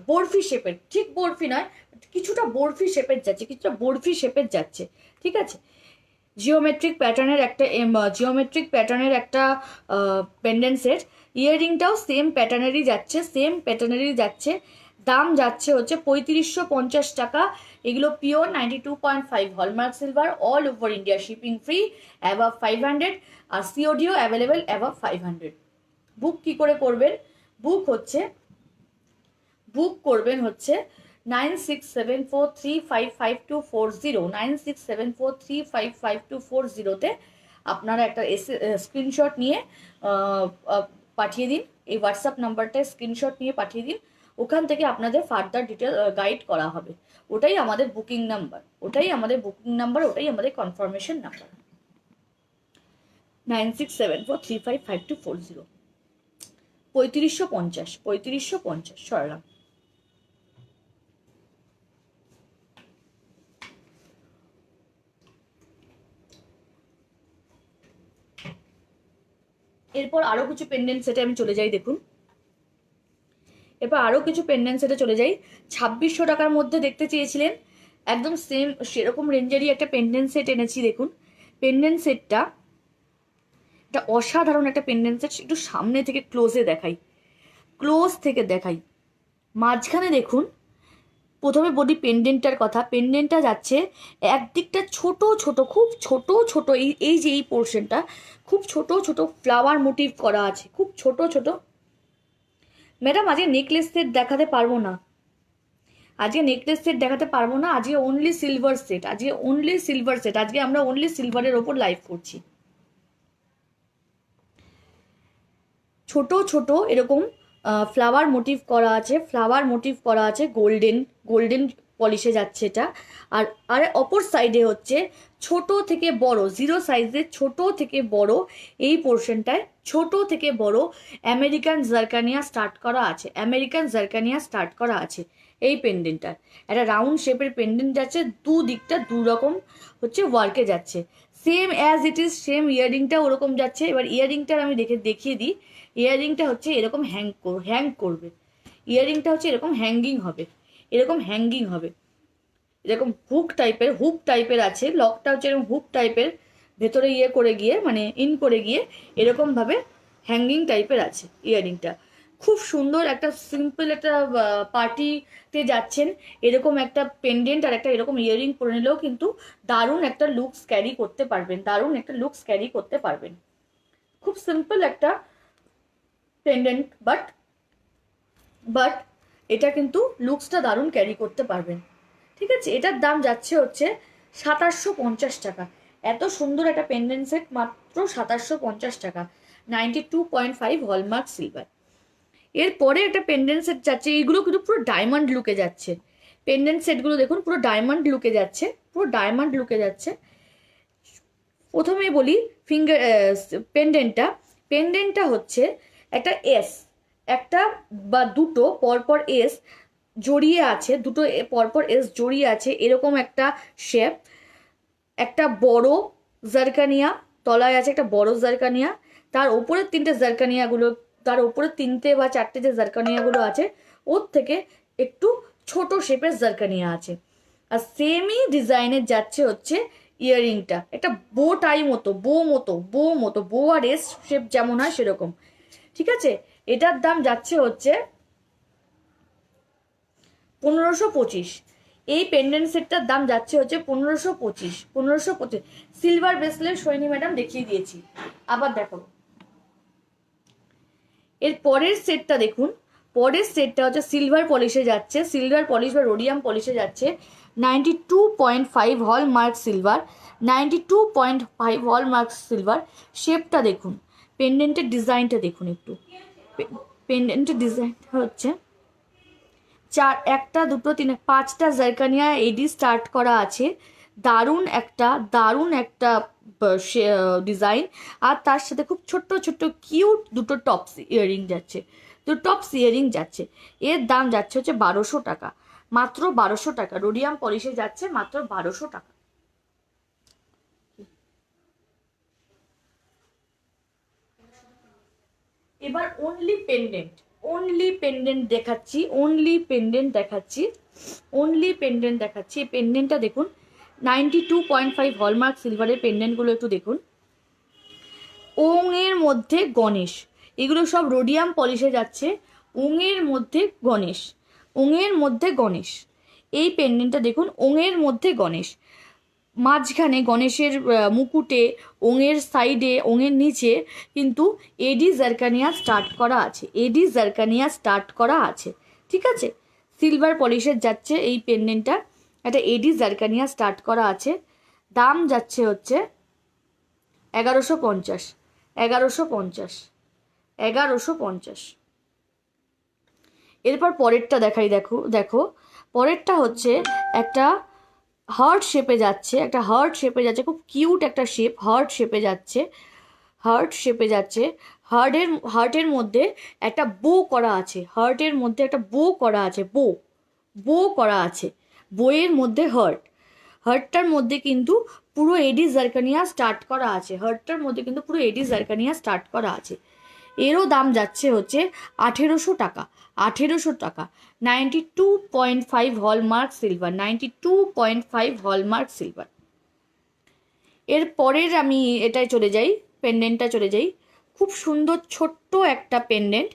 বরফি শেপের, ঠিক বরফি নয়, কিছুটা বরফি শেপের যাচ্ছে, কিছুটা বরফি শেপের যাচ্ছে, ঠিক আছে। জিওমেট্রিক প্যাটার্নের একটা পেন্ডেন্ট সেট। ইয়াররিংটাও সেম প্যাটার্নেরই যাচ্ছে, সেম প্যাটার্নেরই যাচ্ছে। দাম যাচ্ছে হচ্ছে 3550 টাকা। এগুলো pure 92.5 hallmark silver, all over India, shipping free, above 500, আর সিওডিও অ্যাভেলেবেল অ্যাভাব 500। বুক কি করে করবেন? বুক করবেন হচ্ছে 9674355240, 9674355240-তে আপনারা একটা স্ক্রিনশট নিয়ে পাঠিয়ে দিন, এই হোয়াটসঅ্যাপ নাম্বারটায় স্ক্রিনশট নিয়ে পাঠিয়ে দিন। ওখান থেকে আপনাদের ফার্দার ডিটেল গাইড করা হবে। ওটাই আমাদের বুকিং নাম্বার, ওটাই আমাদের কনফার্মেশন নাম্বার, 9674355240। 3550 সরলাম। এরপর আরো কিছু পেন্ডেন্ট সেটে আমি চলে যাই, দেখুন, এরপর আরো কিছু পেন্ডেন্ট সেটে চলে যাই। 2600 টাকার মধ্যে দেখতে চেয়েছিলেন, একদম সেম সেরকম রেঞ্জেরই একটা পেন্ডেন্ট সেট এনেছি। দেখুন পেন্ডেন্ট সেটটা, এটা অসাধারণ একটা পেন্ডেন্ট সেট। একটু সামনে থেকে ক্লোজে দেখাই, ক্লোজ থেকে দেখাই। মাঝখানে দেখুন, প্রথমে বলি পেন্ডেন্টটার কথা। পেন্ডেন্টটা যাচ্ছে একদিকটা ছোট ছোট, খুব ছোট ছোট, এই যে এই পোর্শনটা খুব ছোট ছোট ফ্লাওয়ার মোটিভ করা আছে, খুব ছোট ছোট। ম্যাডাম আজকে নেকলেস সেট দেখাতে পারবো না, আজকে নেকলেস সেট দেখাতে পারবো না, আজকে অনলি সিলভার সেট, আজকে অনলি সিলভার সেট, আজকে আমরা অনলি সিলভারের ওপর লাইভ করছি। ছোট ছোট এরকম ফ্লাওয়ার মোটিভ করা আছে, ফ্লাওয়ার মোটিভ করা আছে, গোল্ডেন গোল্ডেন পলিশে যাচ্ছে এটা। আর আর অপর সাইডে হচ্ছে ছোট থেকে বড়, জিরো সাইজের ছোট থেকে বড় এই পোর্শনটায় ছোট থেকে বড় আমেরিকান জারকানিয়া স্টার্ট করা আছে, আমেরিকান জারকানিয়া স্টার্ট করা আছে এই পেন্ডেন্টটার। একটা রাউন্ড শেপের পেন্ডেন্ট যাচ্ছে, দু দিকটা দু রকম হচ্ছে ওয়ার্কে যাচ্ছে, same as it is same. ইয়াররিংটা ওরকম যাচ্ছে। এবার ইয়াররিংটার আমি দেখিয়ে দিই। ইয়াররিংটা হচ্ছে এরকম হ্যাং করবে, ইয়াররিংটা হচ্ছে এরকম হ্যাঙ্গিং হবে, এরকম হ্যাঙ্গিং হবে, এরকম হুক টাইপের আছে। লকটা হচ্ছে এরকম হুক টাইপের, ভেতরে ইয়ে করে গিয়ে মানে ইন করে গিয়ে এরকমভাবে হ্যাঙ্গিং টাইপের আছে ইয়াররিংটা। খুব সুন্দর একটা সিম্পল একটা পার্টিতে যাচ্ছেন, এরকম একটা পেন্ডেন্ট আর একটা এরকম ইয়াররিং পরে নিলেও কিন্তু দারুণ একটা লুকস ক্যারি করতে পারবেন, দারুণ একটা লুকস ক্যারি করতে পারবেন। খুব সিম্পল একটা পেন্ডেন্ট, বাট এটা কিন্তু লুকসটা দারুণ ক্যারি করতে পারবেন। ঠিক আছে, এটার দাম যাচ্ছে হচ্ছে 2750 টাকা। এত সুন্দর একটা পেন্ডেন্ট সেট মাত্র 2750 টাকা, 92.5 হলমার্ক সিলভার। এরপরে একটা পেন্ডেন্ট সেট যাচ্ছে, এইগুলো কিন্তু পুরো ডায়মন্ড লুকে যাচ্ছে। পেন্ডেন্ট সেটগুলো দেখুন পুরো ডায়মন্ড লুকে যাচ্ছে, পুরো ডায়মন্ড লুকে যাচ্ছে। প্রথমেই বলি ফিঙ্গার পেন্ডেন্টটা হচ্ছে একটা এস, একটা বা দুটো পরপর এস জড়িয়ে আছে, দুটো পরপর এস জড়িয়ে আছে, এরকম একটা শেপ। একটা বড় জারকানিয়া তলায় আছে, একটা বড় জারকানিয়া, তার ওপরের তিনটে জারকানিয়াগুলো, তার ওপরে তিনটে বা চারটে যে জারকানিয়াগুলো আছে ওর থেকে একটু ছোট শেপের জারকানিয়া আছে। আর সেমই ডিজাইনের যাচ্ছে হচ্ছে ইয়াররিংটা, একটা বো টাই মতো, বো আর এস শেপ যেমন হয় সেরকম। ঠিক আছে, এটার দাম যাচ্ছে হচ্ছে 1525। এই পেন্ডেন্ট সেটটার দাম যাচ্ছে হচ্ছে 1525। সিলভার ব্রেসলেট সৈনী ম্যাডাম দেখিয়ে দিয়েছি, আবার দেখাবো। এর পরের সেটটা দেখুন, পরের সেটটা হচ্ছে সিলভার পলিশে যাচ্ছে, সিলভার পলিশ বা রোডিয়াম পলিশে যাচ্ছে, 92.5 হলমার্ক সিলভার, 92.5 হলমার্ক সিলভার। শেপটা দেখুন, পেন্ডেন্টের ডিজাইনটা দেখুন একটু। পেন্ডেন্টের ডিজাইনটা হচ্ছে একটা দুটো তিন পাঁচটা জারকানিয়া এডি স্টার্ট করা আছে, দারুণ একটা ডিজাইন। আর তার সাথে খুব ছোট্ট ছোট্ট কিউট দুটো টপস ইয়াররিং যাচ্ছে, এর দাম যাচ্ছে হচ্ছে 1200 টাকা, মাত্র 1200 টাকা। রোডিয়াম পলিশে যাচ্ছে মাত্র 1200 টাকা। এবার অনলি পেন্ডেন্ট দেখাচ্ছি, এই পেন্ডেন্টটা দেখুন, 92.5 হলমার্ক সিলভারের পেন্ডেন্টগুলো একটু দেখুন। ওঙের মধ্যে গণেশ, এগুলো সব রোডিয়াম পলিশে যাচ্ছে। ওঙের মধ্যে গণেশ, এই পেন্ডেন্টটা দেখুন, ওঙের মধ্যে গণেশ, মাঝখানে গণেশের মুকুটে, ওঙের সাইডে, ওঙের নিচে কিন্তু এডি জারকানিয়া স্টার্ট করা আছে। ঠিক আছে, সিলভার পলিশের যাচ্ছে এই পেন্ডেন্টটা, একটা এডি জারকানিয়া স্টার্ট করা আছে। দাম যাচ্ছে হচ্ছে 1150। এরপর পরেরটা দেখাই, দেখো পরেরটা হচ্ছে একটা হার্ট শেপে যাচ্ছে, খুব কিউট একটা শেপ, হার্ট শেপে যাচ্ছে। হার্টের মধ্যে একটা বো করা আছে, বইয়ের মধ্যে হার্টটার মধ্যে কিন্তু পুরো এডি জারকানিয়া স্টার্ট করা আছে, এরও দাম যাচ্ছে হচ্ছে 1800 টাকা। 1800 টাকা। 92.5 হলমার্ক সিলভার, 92.5 হলমার্ক সিলভার। এর পরের আমি এটাই চলে যাই, পেন্ডেন্টটা চলে যাই। খুব সুন্দর ছোট্ট একটা পেন্ডেন্ট।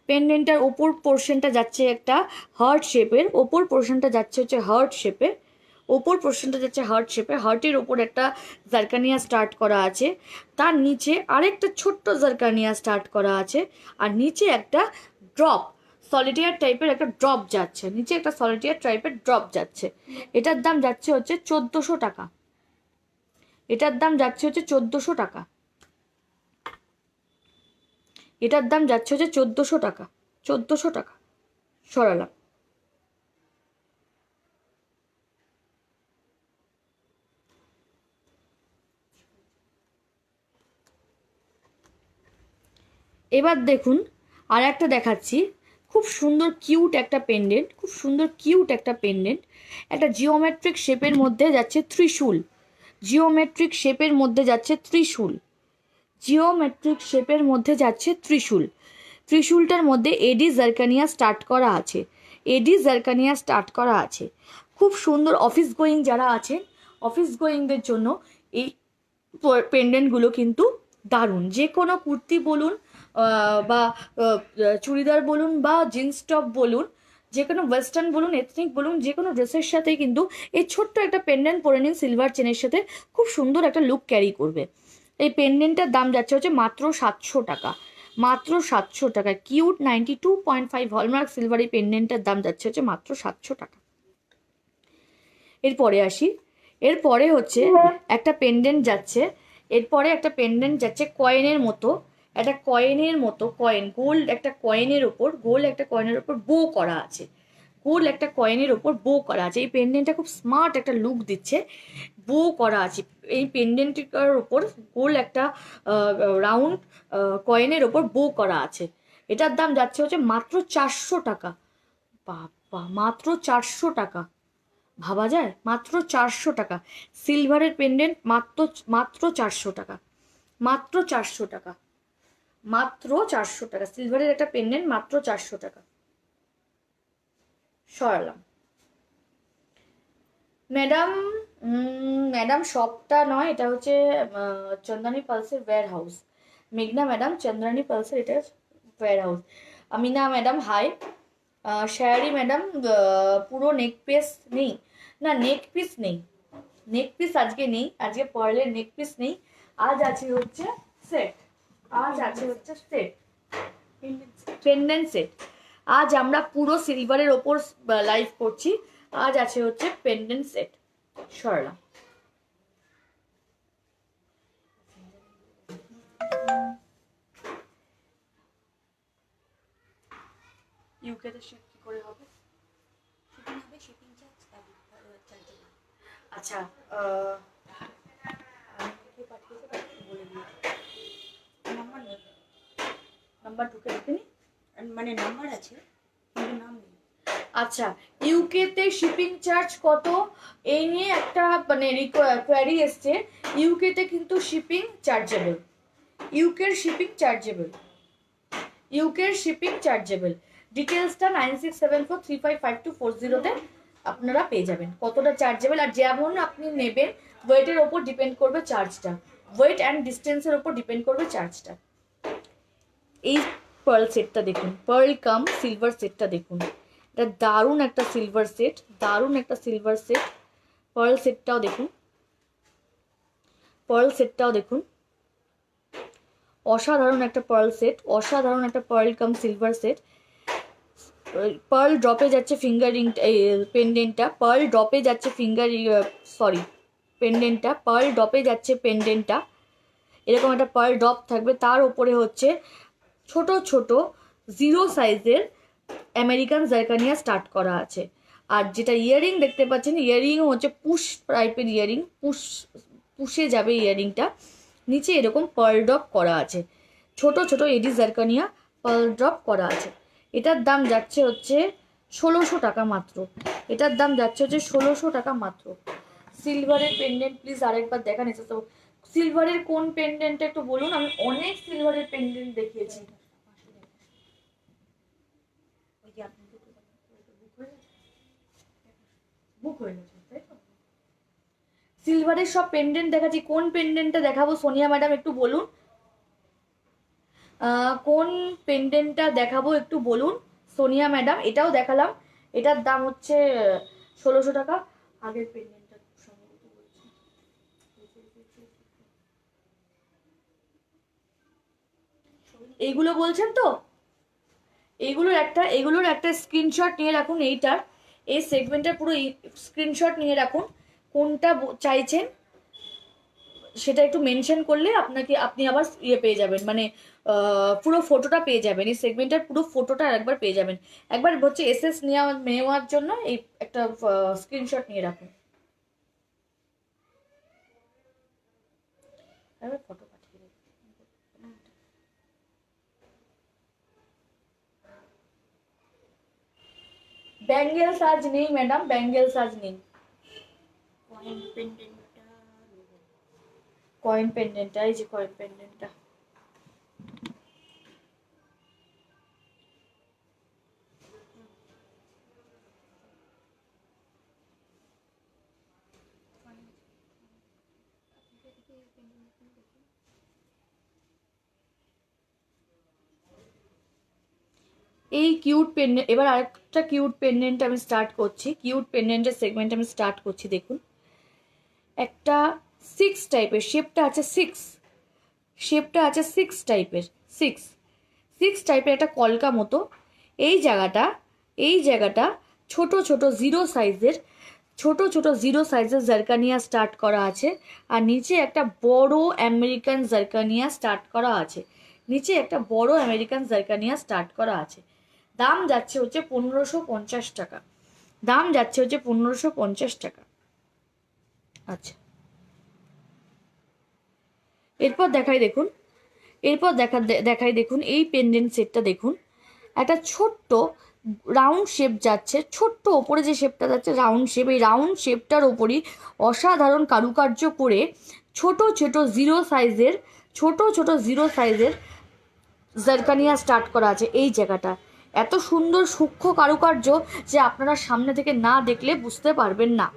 পেন্ডেন্টটার ওপর পোর্শনটা যাচ্ছে একটা হার্ট শেপের, ওপর পোর্শনটা যাচ্ছে হচ্ছে হার্ট শেপের, ওপর পোর্শনটা যাচ্ছে হার্ট শেপে। হার্টের ওপর একটা জারকানিয়া স্টার্ট করা আছে, তার নিচে আরেকটা ছোট্ট জারকানিয়া স্টার্ট করা আছে, আর নিচে একটা ড্রপ সলিটিয়ার টাইপের একটা ড্রপ যাচ্ছে, নিচে একটা সলিটিয়ার টাইপের ড্রপ যাচ্ছে। এটার দাম যাচ্ছে হচ্ছে 1400 টাকা। এটার দাম যাচ্ছে হচ্ছে 1400 টাকা। এটার দাম যাচ্ছে হচ্ছে 1400 টাকা। 1400 টাকা। সরালাম। এবার দেখুন আর একটা দেখাচ্ছি, খুব সুন্দর কিউট একটা পেন্ডেন্ট, খুব সুন্দর কিউট একটা পেন্ডেন্ট। একটা জিওমেট্রিক শেপের মধ্যে যাচ্ছে ত্রিশূল, জিওমেট্রিক শেপের মধ্যে যাচ্ছে ত্রিশূল, জিওমেট্রিক শেপের মধ্যে যাচ্ছে ত্রিশূল। ত্রিশূলটার মধ্যে এডি জারকানিয়া স্টার্ট করা আছে, এডি জারকানিয়া স্টার্ট করা আছে। খুব সুন্দর অফিস গোয়িং যারা আছেন, অফিস গোয়িংদের জন্য এই পেন্ডেন্টগুলো কিন্তু দারুণ। যে কোনো কুর্তি বলুন বা চুড়িদার বলুন বা জিন্স টপ বলুন, যে কোনো ওয়েস্টার্ন বলুন, এথনিক বলুন, যে কোনো ড্রেসের সাথে কিন্তু এই ছোট্ট একটা পেন্ডেন্ট পরে নিন সিলভার চেনের সাথে, খুব সুন্দর একটা লুক ক্যারি করবে। এই পেন্ডেন্টটার দাম যাচ্ছে হচ্ছে মাত্র 700 টাকা। মাত্র 700 টাকা। কিউট 92.5 হলমার্ক সিলভার এই পেন্ডেন্টটার দাম যাচ্ছে হচ্ছে মাত্র 700 টাকা। এরপরে আসি, এরপরে হচ্ছে একটা পেন্ডেন্ট যাচ্ছে, এরপরে একটা পেন্ডেন্ট যাচ্ছে কয়েনের মতো, একটা কয়েনের মতো, কয়েন গোল্ড একটা কয়েনের ওপর, গোল্ড একটা কয়েনের ওপর বো করা আছে, গোল্ড একটা কয়েনের ওপর বো করা আছে। এই পেন্ডেন্টটা খুব স্মার্ট একটা লুক দিচ্ছে, বো করা আছে। এই পেন্ডেন্টটার ওপর গোল্ড একটা রাউন্ড কয়েনের ওপর বো করা আছে। এটার দাম যাচ্ছে হচ্ছে মাত্র 400 টাকা। বাবা, মাত্র 400 টাকা। ভাবা যায়? মাত্র 400 টাকা। সিলভারের পেন্ডেন্ট মাত্র মাত্র 400 টাকা। মাত্র 400 টাকা। মাত্র 400 টাকা। সিলভারের একটা পেন্ডেন্ট মাত্র 400 টাকা। সরালাম। ম্যাডাম, ম্যাডাম শপটা নয়, এটা হচ্ছে চন্দানি পালসের ওয়্যার হাউস। মেঘনা ম্যাডাম, চন্দ্রানী পালসের এটা warehouse. Amina madam hi. Shayari madam, পুরো নেক পিস নেই? না, নেক পিস নেই, নেক পিস আজকে নেই, আজকে পার্লের নেক পিস নেই। আজ আছে হচ্ছে সেট, আজ আছে হচ্ছে সেট, পেন্ডেন্ট সেট। আজ আমরা পুরো সিলভারের ওপর লাইভ করছি, আজ আছে হচ্ছে পেন্ডেন্ট সেট। সরলাম। ইউকেতে শিফট কি করে হবে? Shipping charge. আচ্ছা, কে পাঠিয়েছে তাকে বলে দিয়েছি। নাম্বার নেই, নাম্বার ঢুকে রেখে মানে নাম্বার আছে কিন্তু নাম নেই। আচ্ছা, ইউকেতে শিপিং চার্জ কত এই নিয়ে একটা মানে কোয়ারি এসছে। ইউকেতে কিন্তু শিপিং চার্জেবল, ইউকের শিপিং চার্জেবল, ইউকের শিপিং চার্জেবল। ডিটেলসটা 9674355240 আপনারা পেয়ে যাবেন কতটা চার্জেবল। আর যেমন আপনি নেবেন ওয়েটের ওপর ডিপেন্ড করবে চার্জটা, ওয়েট অ্যান্ড ডিস্টেন্সের ওপর ডিপেন্ড করবে চার্জটা। এই পার্ল সেটটা দেখুন, পার্ল কাম সিলভার সেটটা দেখুন, এটা দারুণ একটা সিলভার সেট, দারুণ একটা সিলভার সেট। পার্ল সেটটাও দেখুন, পার্ল সেটটাও দেখুন, অসাধারণ একটা পার্ল সেট, অসাধারণ একটা পার্ল কাম সিলভার সেট। পার্ল ড্রপে যাচ্ছে ফিঙ্গারিং পেন্ডেন্টটা, পার্ল ড্রপে যাচ্ছে সরি পেন্ডেন্টটা, পার্ল ড্রপে যাচ্ছে পেন্ডেন্টটা। এরকম একটা পার্ল ড্রপ থাকবে, তার উপরে হচ্ছে ছোট ছোট 0 সাইজের আমেরিকান জারকানিয়া স্টার্ট করা আছে। আর যেটা ইয়ারিং দেখতে পাচ্ছেন, ইয়ারিংও হচ্ছে পুশ টাইপের ইয়ারিং, পুষে যাবে ইয়ারিংটা। নিচে এরকম পার্ল ড্রপ করা আছে, ছোট ছোট এডি জারকানিয়া পার্ল ড্রপ করা আছে। এটার দাম যাচ্ছে হচ্ছে 1600 টাকা মাত্র। এটার দাম যাচ্ছে হচ্ছে 1600 টাকা মাত্র। সিলভারের পেন্ডেন্ট প্লিজ আরেকবার দেখান। সিলভারের কোন পেন্ডেন্টটা একটু বলুন, আমি অনেক সিলভারের পেন্ডেন্ট দেখিয়েছি। বুক হয়ে গেছে, তাই তো? সিলভারের সব পেন্ডেন্ট দেখাচ্ছি, কোন পেন্ডেন্টটা দেখাবো সোনিয়া ম্যাডাম একটু বলুন। কোন পেন্ডেন্টটা দেখাবো একটু বলুন সোনিয়া ম্যাডাম। এটাও দেখালাম, এটার দাম হচ্ছে 1600 টাকা। আগের পেন্ডেন্টটা সম্ভবত বলছি, এইগুলো বলছেন তো, এইগুলোর একটা স্ক্রিনশট নিয়ে রাখুন। এই সেগমেন্টের পুরো স্ক্রিনশট নিয়ে রাখুন, কোনটা চাইছেন সেটা একটু মেনশন করলে আপনি আবার পেয়ে যাবেন, মানে পুরো ফটোটা পেয়ে যাবেন, এই সেগমেন্টের পুরো ফটোটা একবার পেয়ে যাবেন। একবার হচ্ছে এসএস নেওয়ার জন্য এই একটা স্ক্রিনশট নিয়ে রাখুন। একবার ফটো পাঠিয়ে দেবেন। ব্যাঙ্গেলস আজ নেই ম্যাডাম, ব্যাঙ্গেলস আজ নেই। কয়েন পেন্ডেন্টটা কয়েন পেন্ডেন্টটা, এই যে কয়েন পেন্ডেন্টটা। এই কিউট পেন্ডেন্ট, এবার আরেকটা কিউট পেন্ডেন্ট আমি স্টার্ট করছি, কিউট পেন্ডেন্টের সেগমেন্ট আমি স্টার্ট করছি। দেখুন একটা 6 টাইপের, শেপটা আছে 6 টাইপের, 6 টাইপের একটা কলকা মতো। এই জায়গাটা ছোট ছোট জিরো সাইজের জারকানিয়া স্টার্ট করা আছে, আর নিচে একটা বড় আমেরিকান জারকানিয়া স্টার্ট করা আছে, দাম যাচ্ছে হচ্ছে 1550 টাকা, আচ্ছা। এরপর দেখাই দেখুন এই পেন্ডেন্ট সেটটা দেখুন, একটা ছোট্ট রাউন্ড শেপ যাচ্ছে, ছোট্ট ওপরে যে শেপটা যাচ্ছে রাউন্ড শেপ, এই রাউন্ড শেপটার ওপরই অসাধারণ কারুকার্য করে ছোট ছোট জিরো সাইজের জারকানিয়া স্টার্ট করা আছে। এই জায়গাটা এত সুন্দর সূক্ষ্ম কারুকার্য যে আপনারা সামনে থেকে না দেখলে বুঝতে পারবেন না।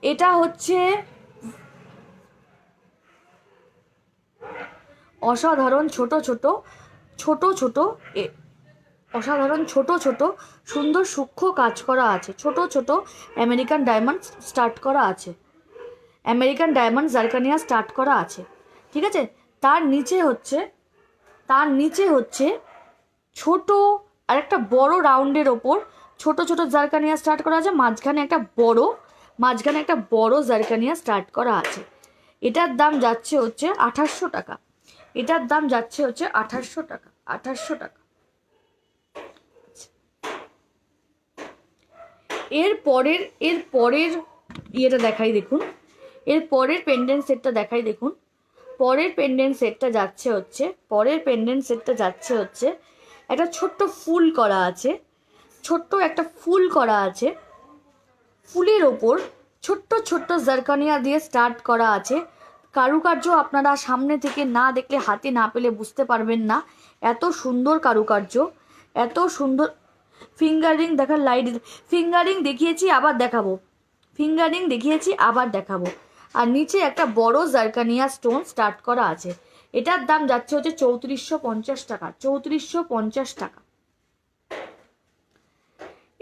এটা হচ্ছে অসাধারণ ছোট ছোট সুন্দর সূক্ষ্ম কাজ করা আছে, ছোট আমেরিকান ডায়মন্ড জারকানিয়া স্টার্ট করা আছে, ঠিক আছে। তার নিচে হচ্ছে ছোট আর একটা বড় রাউন্ডের ওপর ছোট জারকানিয়া স্টার্ট করা আছে, মাঝখানে একটা বড় জারকানিয়া স্টার্ট করা আছে। এটার দাম যাচ্ছে হচ্ছে 2800 টাকা, 2800 টাকা। এর পরের ইয়েটা দেখাই দেখুন, এর পরের পেন্ডেন্ট সেটটা দেখাই দেখুন। পরের পেন্ডেন্ট সেটটা যাচ্ছে হচ্ছে একটা ছোট্ট ফুল করা আছে, ফুলের ওপর ছোট্ট জারকানিয়া দিয়ে স্টার্ট করা আছে। কারুকার্য আপনারা সামনে থেকে না দেখলে, হাতে না পেলে বুঝতে পারবেন না, এত সুন্দর কারুকার্য, এত সুন্দর। ফিঙ্গারিং দেখিয়েছি আবার দেখাবো, আর নিচে একটা বড় জারকানিয়া স্টোন স্টার্ট করা আছে। এটার দাম যাচ্ছে হচ্ছে 3450 টাকা।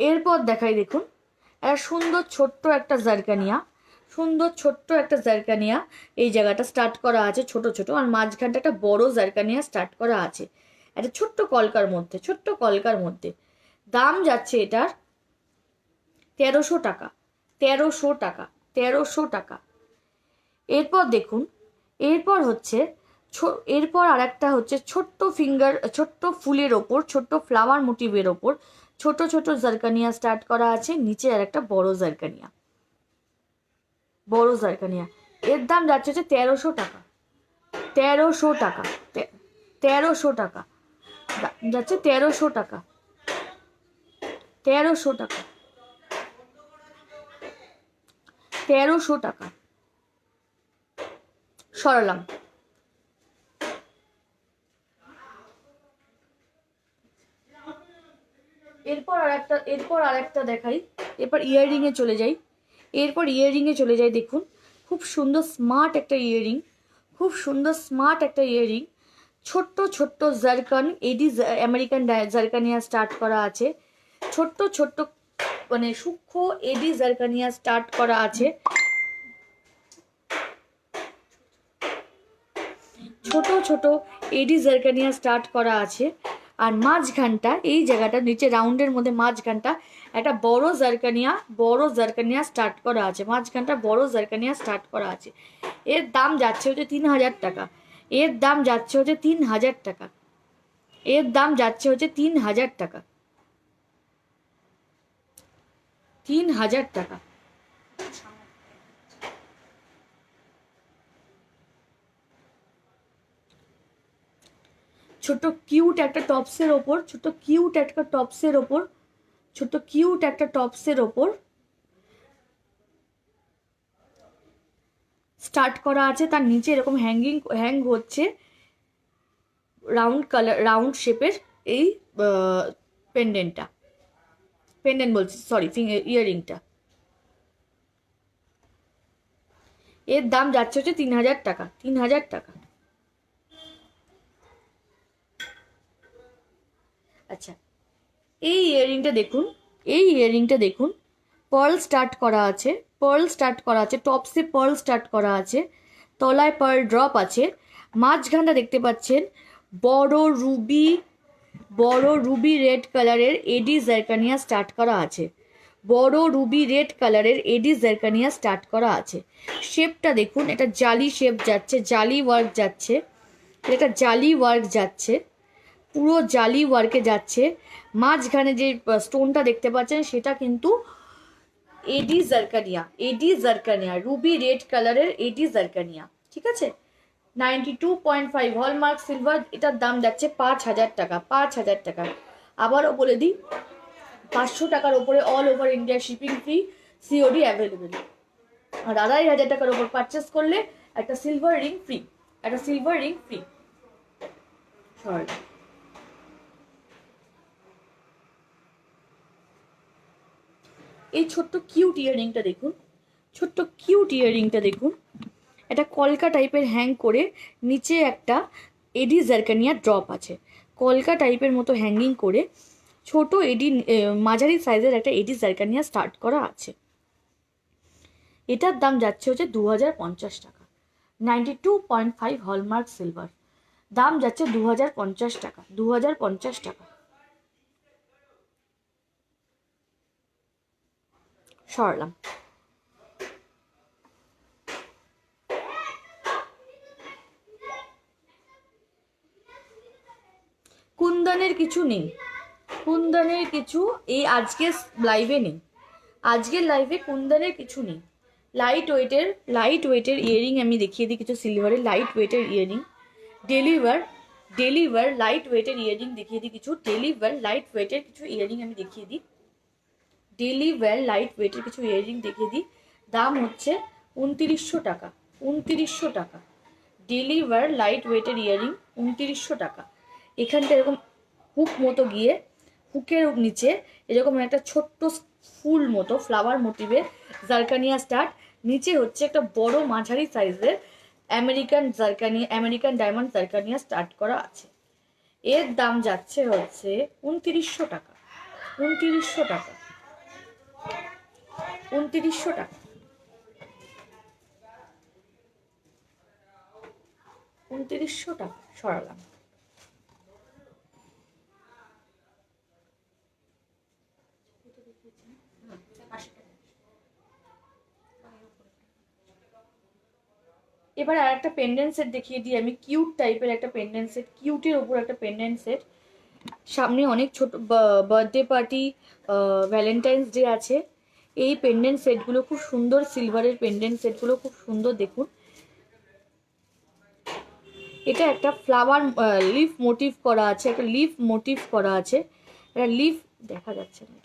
এরপর দেখাই দেখুন একটা সুন্দর ছোট্ট একটা জারকানিয়া, এই জায়গাটা স্টার্ট করা আছে ছোট, আর মাঝখানটা একটা বড় জারকানিয়া স্টার্ট করা আছে একটা ছোট্ট কলকার মধ্যে। দাম যাচ্ছে এটার 1300 টাকা। এরপর দেখুন, এরপর আরেকটা হচ্ছে ছোট্ট ফুলের ওপর, ছোট্ট ফ্লাওয়ার মোটিভের ওপর ছোট জারকানিয়া স্টার্ট করা আছে, নিচে আর একটা বড় জারকানিয়া। এর দাম যাচ্ছে হচ্ছে 1300 টাকা। যাচ্ছে 1300 টাকা। সরালাম। এরপর আরেকটা দেখাই। এরপর ইয়াররিংয়ে চলে যাই। দেখুন খুব সুন্দর স্মার্ট একটা ইয়াররিং, খুব সুন্দর স্মার্ট একটা ইয়াররিং। ছোট্ট ছোট্ট জারকান, এডি আমেরিকান জারকানিয়া স্টার্ট করা আছে। ছোট্ট ছোট্ট মানে সূক্ষ্ম এডি জারকানিয়া স্টার্ট করা আছে। ছোট ছোট এডি জারকানিয়া স্টার্ট করা আছে। আর মাঝখানটা এই জায়গাটা নিচে রাউন্ডের মধ্যে মাঝখানটা একটা বড় জারকানিয়া স্টার্ট করা আছে। মাঝখানটা বড় জারকানিয়া স্টার্ট করা আছে। এর দাম যাচ্ছে হচ্ছে 3000 টাকা। এর দাম যাচ্ছে হচ্ছে 3000 টাকা। এর দাম যাচ্ছে হচ্ছে 3000 টাকা। 3000 টাকা। ছোট কিউট একটা টপসের ওপর, ছোট কিউট একটা টপসের ওপর স্টার্ট করা আছে। তার নিচে এরকম হ্যাং হচ্ছে রাউন্ড শেপের এই পেন্ডেন্ট বলছি, সরি, ইয়াররিংটা। এর দাম যাচ্ছে হচ্ছে 3000 টাকা। 3000 টাকা। আচ্ছা, এই ইয়াররিংটা দেখুন, পার্ল স্টার্ট করা আছে, টপসে পার্ল স্টার্ট করা আছে, তলায় পার্ল ড্রপ আছে। মাঝখানটা দেখতে পাচ্ছেন বড় রুবি রেড কালারের এডি জারকানিয়া স্টার্ট করা আছে। শেপটা দেখুন, এটা জালি শেপ যাচ্ছে, জালি ওয়ার্ক যাচ্ছে, পুরো জালি ওয়ার্কে যাচ্ছে। মাঝখানে যে স্টোনটা দেখতে পাচ্ছেন সেটা কিন্তু এডি জারকানিয়া, রুবি রেড কালারের এডি জারকানিয়া, ঠিক আছে। 92.5 হলমার্ক সিলভার। এটার দাম যাচ্ছে 5000 টাকা। 5000 টাকা। আবারও বলে দিই, 500 টাকার ওপরে all over India shipping free, COD available. আর 2500 টাকার ওপর পারচেস করলে একটা সিলভার রিং ফ্রি। এই ছোট্ট কিউট ইয়াররিংটা দেখুন, এটা কলকা টাইপের হ্যাং করে নিচে একটা এডি জারকানিয়া ড্রপ আছে। কলকা টাইপের মতো হ্যাঙ্গিং করে ছোট মাঝারি সাইজের একটা এডি জারকানিয়া স্টার্ট করা আছে। এটার দাম যাচ্ছে হচ্ছে 2050 টাকা। 92.5 হলমার্ক সিলভার, দাম যাচ্ছে 2050 টাকা। 2050 টাকা। সরলাম। কুন্দনের কিছু নেই, এই আজকের লাইভে নেই। আজকের লাইভে কুন্দনের কিছু নেই। লাইট ওয়েটের ইয়ারিং আমি দেখিয়ে দিই, কিছু সিলভারের লাইট ওয়েটের ইয়ারিং। ডেলিভার লাইট ওয়েটের ইয়ারিং দেখিয়ে দিই, কিছু ডেলিভার লাইট ওয়েটের কিছু ইয়ারিং আমি দেখিয়ে দিই। দাম হচ্ছে 2900 টাকা। 2900 টাকা। ডেলিভার লাইট ওয়েটের ইয়ারিং 2900 টাকা। এখানটা এরকম হুক মতো গিয়ে হুকের নিচে এরকম একটা ছোট্ট ফুল মতো ফ্লাওয়ার মোটিভের জারকানিয়া স্টার্ট, নিচে হচ্ছে একটা বড় মাঝারি সাইজের আমেরিকান ডায়মন্ড জারকানিয়া স্টার্ট করা আছে। এর দাম যাচ্ছে হচ্ছে 2900 টাকা। 2900 টাকা। 2900 টাকা। 2900 টাকা। সরালাম। এবার আর একটা পেন্ডেন্ট সেট দেখিয়ে দিই আমি, কিউট টাইপের একটা পেন্ডেন্ট সেট, কিউটের ওপর একটা পেন্ডেন্ট সেট। সামনে অনেক ছোট বার্থডে পার্টি, ভ্যালেন্টাইন্স ডে আছে। এই পেন্ডেন্ট সেটগুলো খুব সুন্দর, সিলভারের পেন্ডেন্ট সেটগুলো খুব সুন্দর দেখুন। এটা একটা ফ্লাওয়ার লিফ মোটিভ করা আছে, একটা লিফ মোটিভ করা আছে। এটা লিফ দেখা যাচ্ছে না,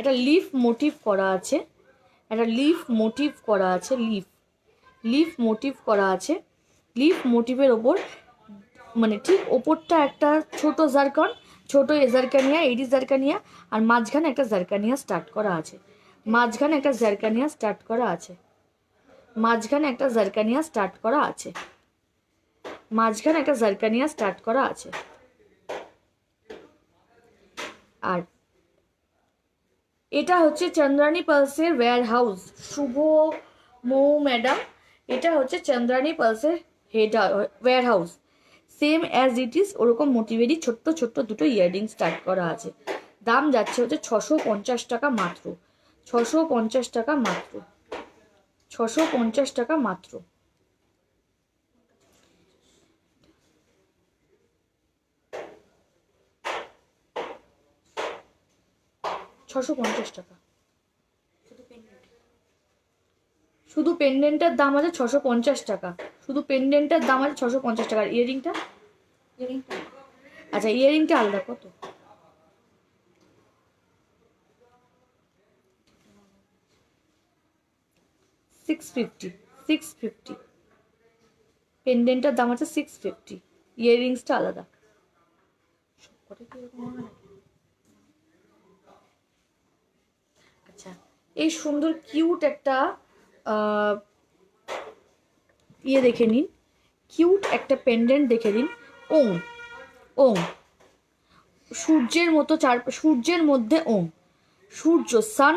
এটা লিফ মোটিভ করা আছে, একটা লিফ মোটিভ করা আছে, লিফ মোটিভ করা আছে। লিফ মোটিভের ওপর মানে ঠিক ওপরটা একটা ছোট জারকন, ছোট এ জারকানিয়া, এডি জারকানিয়া, আর মাঝখানে একটা জারকানিয়া স্টার্ট করা আছে, মাঝখানে একটা জারকানিয়া স্টার্ট করা আছে, মাঝখানে একটা জারকানিয়া স্টার্ট করা আছে, মাঝখানে একটা জারকানিয়া স্টার্ট করা আছে। আর এটা হচ্ছে চন্দ্রানী পালসের warehouse, Shubho Mou madam, এটা হচ্ছে চন্দ্রানী পালসের head warehouse, same as it is ওরকম মোটিভেরই ছোট্ট ছোট্ট দুটো ইয়াররিং স্টার্ট করা আছে। দাম যাচ্ছে হচ্ছে 650 টাকা মাত্র, 650 টাকা মাত্র, 650 টাকা মাত্র। ছশো পঞ্চাশ টাকা শুধু পেন্ডেন্ট। শুধু পেন্ডেন্টের দাম আছে 650 টাকা, শুধু পেন্ডেন্টের দাম আছে 650 টাকা। আর ইয়াররিংটা, ইয়ারিংটা আচ্ছা ইয়াররিংটা আলাদা কত? 650, 650, পেন্ডেন্টের দাম আছে 650, ইয়াররিংসটা আলাদা। সবকটা কি এরকম হবে নাকি? আচ্ছা, এই সুন্দর কিউট একটা ইয়ে দেখে নিন, কিউট একটা পেন্ডেন্ট দেখে নিন। ওম, ওম, সূর্যের মতো সূর্যের মধ্যে ওম, সূর্য সান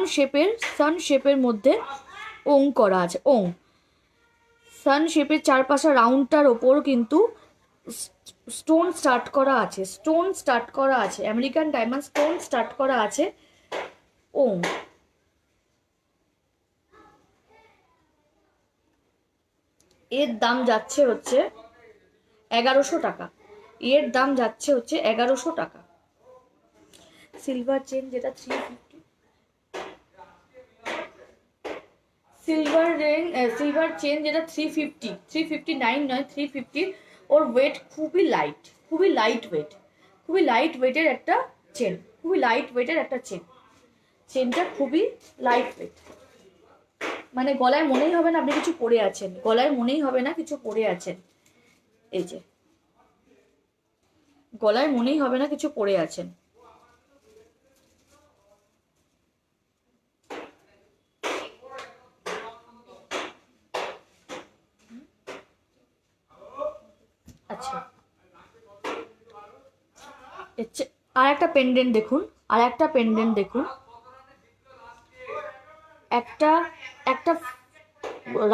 শেপের মধ্যে ওম করা আছে। ওম সান শেপের চারপাশে রাউন্ডটার ওপর কিন্তু স্টোন স্টার্ট করা আছে, স্টোন স্টার্ট করা আছে, আমেরিকান ডায়মন্ড স্টোন স্টার্ট করা আছে। ওম, এর দাম যাচ্ছে হচ্ছে 1100 টাকা, এর দাম যাচ্ছে হচ্ছে 1100 টাকা। সিলভার চেন যেটা 350, সিলভার চেন যেটা 350, 359 নয় 350, ওর ওয়েট খুবই লাইট, খুবই লাইট ওয়েট, খুবই লাইট ওয়েটের একটা চেন, খুবই লাইট ওয়েটের একটা চেন, চেনটা খুবই লাইট ওয়েট, মানে গলায় মনেই হবে না আপনি কিছু পরে আছেন, গলায় মনেই হবে না কিছু পরে আছেন। এই যে গলায় মনেই হবে না কিছু পরে আছেন। আচ্ছা, আর একটা পেন্ডেন্ট দেখুন, আর একটা পেন্ডেন্ট দেখুন, একটা একটা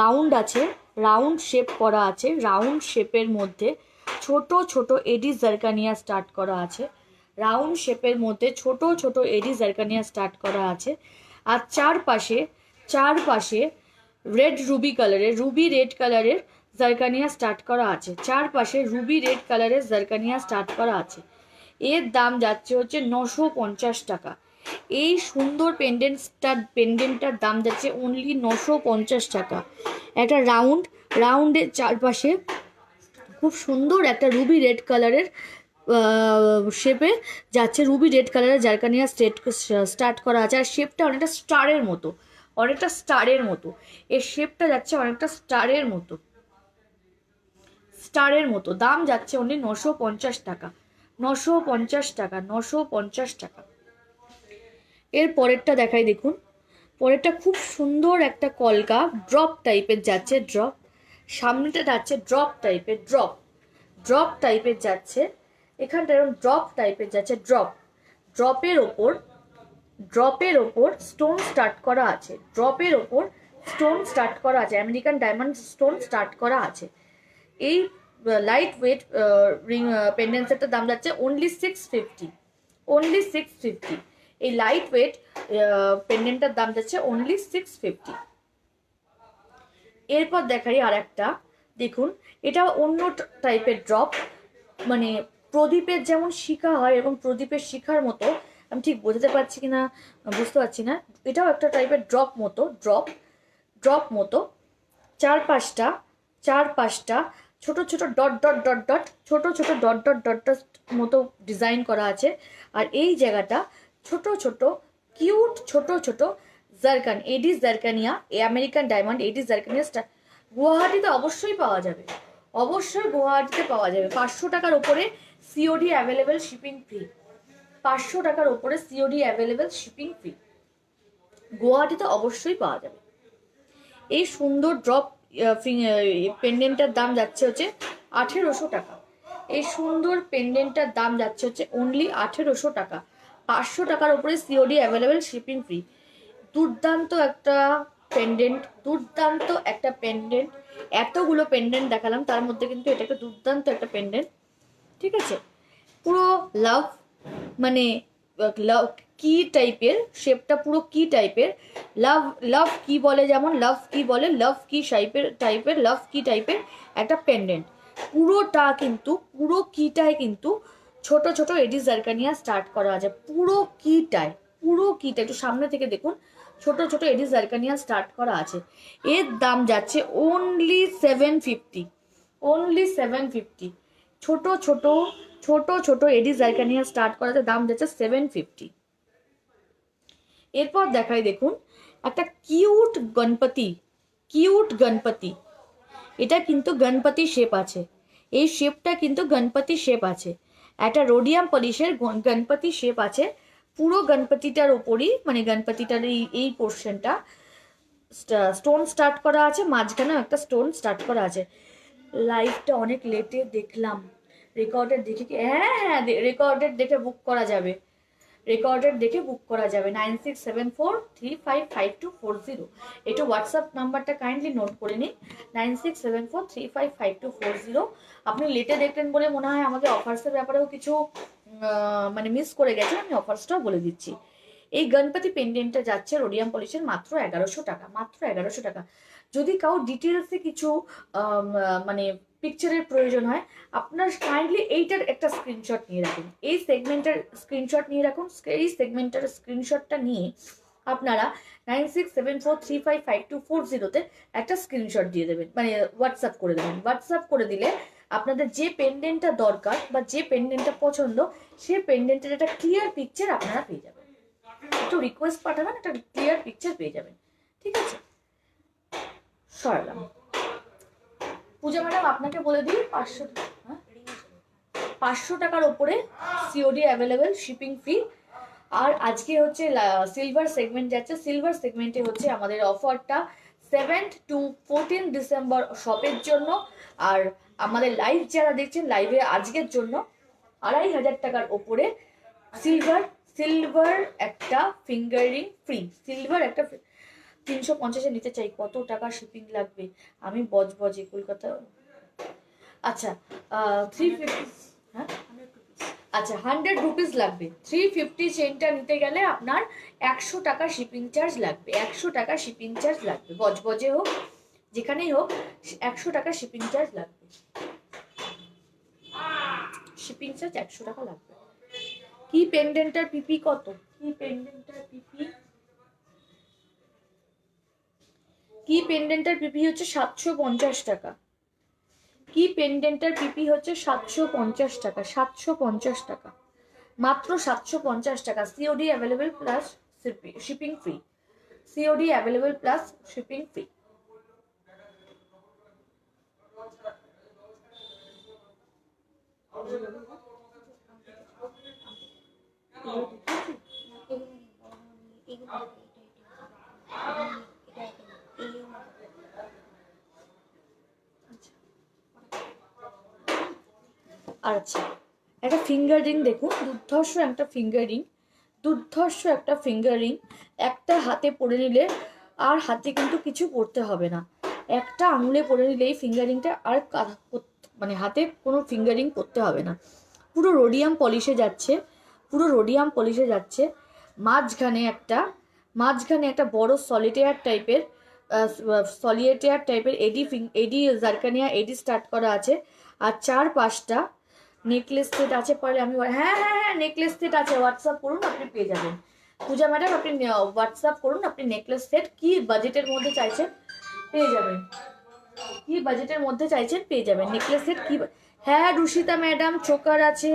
রাউন্ড আছে, রাউন্ড শেপ করা আছে, রাউন্ড শেপের মধ্যে ছোট ছোট এডি জারকানিয়া স্টার্ট করা আছে, রাউন্ড শেপের মধ্যে ছোট ছোট এডি জারকানিয়া স্টার্ট করা আছে। আর চারপাশে চারপাশে রেড রুবি কালারের, রুবি রেড কালারের জারকানিয়া স্টার্ট করা আছে, চারপাশে রুবি রেড কালারের জারকানিয়া স্টার্ট করা আছে। এর দাম যাচ্ছে হচ্ছে 950 টাকা। এই সুন্দর পেন্ডেন্টটার দাম যাচ্ছে অনলি 950 টাকা। একটা রাউন্ডের চারপাশে খুব সুন্দর একটা রুবি রেড কালারের শেপে যাচ্ছে, রুবি রেড কালারের জারকানিয়া স্টার্ট করা আছে। আর শেপটা অনেকটা স্টারের মতো, অনেকটা স্টারের মতো, এর শেপটা যাচ্ছে অনেকটা স্টারের মতো, স্টারের মতো। দাম যাচ্ছে অনলি 950 টাকা, 950 টাকা, 950 টাকা। এর পরেরটা দেখাই দেখুন, পরেরটা খুব সুন্দর একটা কলকা ড্রপ টাইপের যাচ্ছে, ড্রপ, সামনেটা যাচ্ছে ড্রপ টাইপের, ড্রপ ড্রপ টাইপের যাচ্ছে, এখানটা এরকম ড্রপ টাইপের যাচ্ছে, ড্রপ, ড্রপের ওপর, ড্রপের ওপর স্টোন স্টার্ট করা আছে, ড্রপের ওপর স্টোন স্টার্ট করা আছে, আমেরিকান ডায়মন্ড স্টোন স্টার্ট করা আছে। এই লাইট ওয়েট রিং পেন্ডেন্ট সেটের দাম যাচ্ছে অনলি 650, অনলি 650। এই লাইট ওয়েট পেন্ডেন্টটার দাম যাচ্ছে অনলি 650। এরপর দেখাই আর একটা, দেখুন এটা অন্য টাইপের ড্রপ, মানে প্রদীপের যেমন শিখা হয় এবং প্রদীপের শিখার মতো, আমি ঠিক বোঝাতে পারছি কিনা বুঝতে পারছি না, এটাও একটা টাইপের ড্রপ মতো, ড্রপ মতো, চারপাশটা ছোট ছোট ডট ডট ডট ডট, ছোট ছোট ডট ডট ডট ডট মতো ডিজাইন করা আছে। আর এই জায়গাটা ছোট ছোট কিউট ছোট ছোট zircon, ADs zirconia, American diamond ADs zirconia গুয়াহাটিতে অবশ্যই পাওয়া যাবে, অবশ্যই গুয়াহাটিতে পাওয়া যাবে। 500 টাকার ওপরে সিওডি অ্যাভেলেবেল, শিপিং ফ্রি, 500 টাকার ওপরে সিওডি অ্যাভেলেবেল, শিপিং ফ্রি। গুয়াহাটিতে অবশ্যই পাওয়া যাবে। এই সুন্দর ড্রপ পেন্ডেন্টটার দাম যাচ্ছে হচ্ছে 1800 টাকা। এই সুন্দর পেন্ডেন্টটার দাম যাচ্ছে হচ্ছে অনলি 1800 টাকা। 500 টাকার উপরে সিওডি অ্যাভেলেবেল, শিপিং ফ্রি। দুর্দান্ত একটা পেন্ডেন্ট, দুর্দান্ত একটা পেন্ডেন্ট। এতগুলো পেন্ডেন্ট দেখালাম, তার মধ্যে কিন্তু এটা একটা দুর্দান্ত একটা পেন্ডেন্ট, ঠিক আছে। পুরো লাভ, মানে লাভ কি টাইপের শেপটা, পুরো কি টাইপের, লাভ লাভ কি বলে, যেমন লাভ কি বলে, লাভ কি টাইপের লাভ কি টাইপের একটা পেন্ডেন্ট। পুরোটা কিন্তু, পুরো কিটায় কিন্তু ছোট ছোট এডি জারকানিয়া স্টার্ট করা আছে। পুরো কিটায়, পুরো কিটা একটু সামনে থেকে দেখুন, ছোট ছোট এডি জারকানিয়া স্টার্ট করা আছে। এর দাম যাচ্ছে অনলি 750, অনলি 750। ছোট ছোট ছোট ছোট এডি জারকানিয়া স্টার্ট করাতে দাম যাচ্ছে 750। এরপর দেখাই, দেখুন একটা কিউট গণপতি, কিউট গণপতি। এটা কিন্তু গণপতি শেপ আছে, এই শেপটা কিন্তু গণপতি শেপ আছে। একটা রোডিয়াম পলিশের গণপতি শেপ আছে। পুরো গণপতিটার ওপরই, মানে গণপতিটার এই পোর্শনটা স্টোন স্টার্ট করা আছে, মাঝখানেও একটা স্টোন স্টার্ট করা আছে। লাইভটা অনেক লেটে দেখলাম, রেকর্ডেড দেখে কি, হ্যাঁ হ্যাঁ রেকর্ডেড দেখে বুক করা যাবে, রেকর্ডেড দেখে বুক করা যাবে। 9674355240। একটু হোয়াটসঅ্যাপ নাম্বারটা কাইন্ডলি নোট করে নিন, 9674355240। আপনি লেটে দেখলেন বলে মনে হয় আমাকে অফার্সের ব্যাপারেও কিছু মানে মিস করে গেছেন, আমি অফার্সটাও বলে দিচ্ছি। এই গণপতি পেন্ডেন্টটা যাচ্ছে রোডিয়াম পলিশের মাত্র 1100 টাকা, মাত্র 1100 টাকা। যদি কাউ ডিটেলসে কিছু মানে পিকচারের প্রয়োজন হয়, আপনার কাইন্ডলি এইটার একটা স্ক্রিনশট নিয়ে রাখুন, এই সেগমেন্টের স্ক্রিনশট নিয়ে রাখুন। এই সেগমেন্টের স্ক্রিনশটটা নিয়ে আপনারা 9674355240-তে একটা স্ক্রিনশট দিয়ে দেবেন, মানে হোয়াটসঅ্যাপ করে দেবেন। হোয়াটসঅ্যাপ করে দিলে আপনাদের যে পেন্ডেন্টটা দরকার বা যে পেন্ডেন্টটা পছন্দ, সেই পেন্ডেন্টের একটা ক্লিয়ার পিকচার আপনারা পেয়ে যাবেন। একটু রিকোয়েস্ট পাঠাবেন, একটা ক্লিয়ার পিকচার পেয়ে যাবেন, ঠিক আছে। সরলাম। পূজা ম্যাডাম আপনাকে বলে দিই, 500 টাকার ওপরে সিওডি অ্যাভেলেবেল, শিপিং ফ্রি। আর আজকে হচ্ছে সিলভার সেগমেন্ট যাচ্ছে, সিলভার সেগমেন্টে হচ্ছে আমাদের অফারটা 7 to 14 ডিসেম্বর শপের জন্য। আর আমাদের লাইভ যারা দেখছেন, লাইভে আজকের জন্য 2500 টাকার ওপরে সিলভার, সিলভার একটা ফিঙ্গার রিং ফ্রি, সিলভার একটা 350-এর নিতে চাই, কত টাকা শিপিং লাগবে? আমি বজবজে কলকাতা। আচ্ছা 350, হ্যাঁ আচ্ছা 100 রুপিস লাগবে। 350 চেনটা নিতে গেলে আপনার 100 টাকা শিপিং চার্জ লাগবে, 100 টাকা শিপিং চার্জ লাগবে। বজবজে হোক, যেখানেই হোক, 100 টাকা শিপিং চার্জ লাগবে, শিপিং চার্জ 100 টাকা লাগবে। কি পেন্ডেন্টার পিপি কত? কি পেন্ডেন্টার পিপি, কি পেন্ডেন্টার পিপি হচ্ছে 750 টাকা। কি পেন্ডেন্টার পিপি হচ্ছে 750 টাকা, 750 টাকা, মাত্র 750 টাকা। COD available plus shipping free, COD available plus shipping free. আচ্ছা একটা ফিঙ্গার রিং দেখুন, দুর্ধর্ষ একটা ফিঙ্গার রিং, দুর্ধর্ষ একটা ফিঙ্গার রিং। একটা হাতে পরে নিলে আর হাতে কিন্তু কিছু পরতে হবে না, একটা আঙুলে পরে নিলেই ফিঙ্গার রিংটা আর মানে হাতে কোনো ফিঙ্গার রিং পরতে হবে না। পুরো রোডিয়াম পলিশে যাচ্ছে, পুরো রোডিয়াম পলিশে যাচ্ছে। মাঝখানে একটা বড় সলিটেয়ার টাইপের এডি জারকানিয়া এডি স্টার্ট করা আছে। আর 4-5টা নেকলেস সেট আছে। পরে আমি হ্যাঁ হ্যাঁ হ্যাঁ নেকলেস সেট আছে, হোয়াটসঅ্যাপ করুন, আপনি পেয়ে যাবেন। পূজা ম্যাডাম আপনি হোয়াটসঅ্যাপ করুন, আপনি নেকলেস সেট কি বাজেটের মধ্যে চাইছেন পেয়ে যাবেন, কি বাজেটের মধ্যে চাইছেন পেয়ে যাবেন। নেকলেস সেট কি, হ্যাঁ রুষিতা ম্যাডাম চোকার আছে,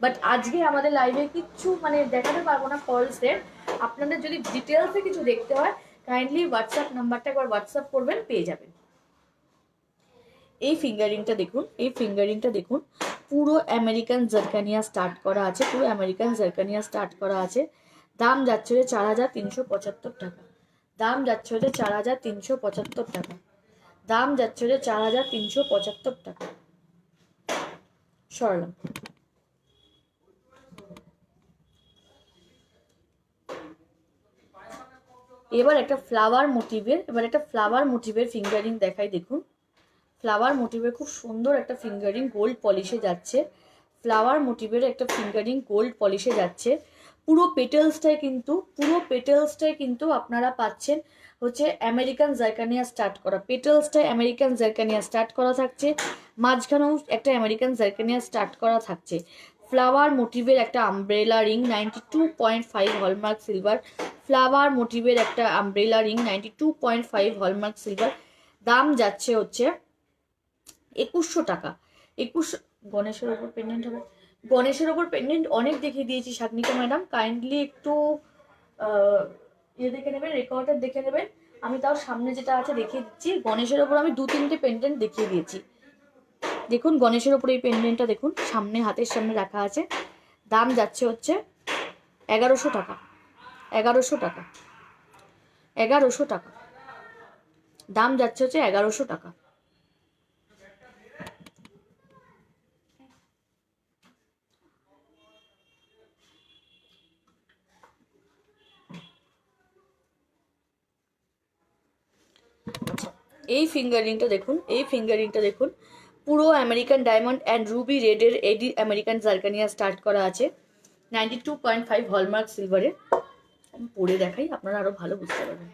বাট আজকে আমাদের লাইভে কিচ্ছু মানে দেখাতে পারবো না ফল সেট। আপনাদের যদি ডিটেলসে কিছু দেখতে হয়, কাইন্ডলি হোয়াটসঅ্যাপ নাম্বারটা একবার হোয়াটসঅ্যাপ করবেন, পেয়ে যাবেন। এই ফিঙ্গারিংটা দেখুন, এই ফিঙ্গারিংটা দেখুন, পুরো আমেরিকান জারকানিয়া স্টার্ট করা আছে, পুরো আমেরিকান জারকানিয়া স্টার্ট করা আছে। দাম যাচ্ছে হচ্ছে 4,375 টাকা। দাম যাচ্ছে হচ্ছে 4,375 টাকা। দাম যাচ্ছে হচ্ছে 4,375 টাকা। সরলাম। এবার একটা ফ্লাওয়ার মোটিভের ফিঙ্গারিং দেখাই। দেখুন, ফ্লাওয়ার মোটিভের খুব সুন্দর একটা ফিঙ্গারিং গোল্ড পলিশে যাচ্ছে। ফ্লাওয়ার মোটিভের একটা ফিঙ্গারিং গোল্ড পলিশে যাচ্ছে। পুরো পেটেলসটাই কিন্তু আপনারা পাচ্ছেন হচ্ছে আমেরিকান জারকানিয়া স্টার্ট করা। পেটেলসটাই আমেরিকান জারকানিয়া স্টার্ট করা থাকছে, মাঝখানেও একটা আমেরিকান জারকানিয়া স্টার্ট করা থাকছে। ফ্লাওয়ার মোটিভের একটা umbrella ring 92.5 hallmark silver. Flower মোটিভের একটা আমব্রেলা রিং 92.5 হলমার্ক সিলভার। দাম যাচ্ছে হচ্ছে 2100 টাকা। 2100। গণেশের ওপর পেন্ডেন্ট হবে, গণেশের ওপর পেন্ডেন্ট অনেক দেখিয়ে দিয়েছি সাগনিকা ম্যাডাম, কাইন্ডলি একটু ইয়ে দেখে নেবেন, রেকর্ডার দেখে নেবেন। আমি তাও সামনে যেটা আছে দেখিয়ে দিচ্ছি। গণেশের ওপর আমি 2-3টে পেন্ডেন্ট দেখিয়ে দিয়েছি। দেখুন গণেশের ওপর এই পেন্ডেন্টটা দেখুন, সামনে হাতের সামনে রাখা আছে। দাম যাচ্ছে হচ্ছে 1100 টাকা। 1100 টাকা। 1100 টাকা। দাম যাচ্ছে হচ্ছে 1100 টাকা। এই ফিঙ্গারিংটা দেখুন, এই ফিঙ্গারিংটা দেখুন, পুরো আমেরিকান ডায়মন্ড অ্যান্ড রুবি রেডের এডি আমেরিকান জারকানিয়া স্টার্ট করা আছে 92.5 হলমার্ক সিলভারে। আমি পরে দেখাই, আপনারা আরো ভালো বুঝতে পারবেন।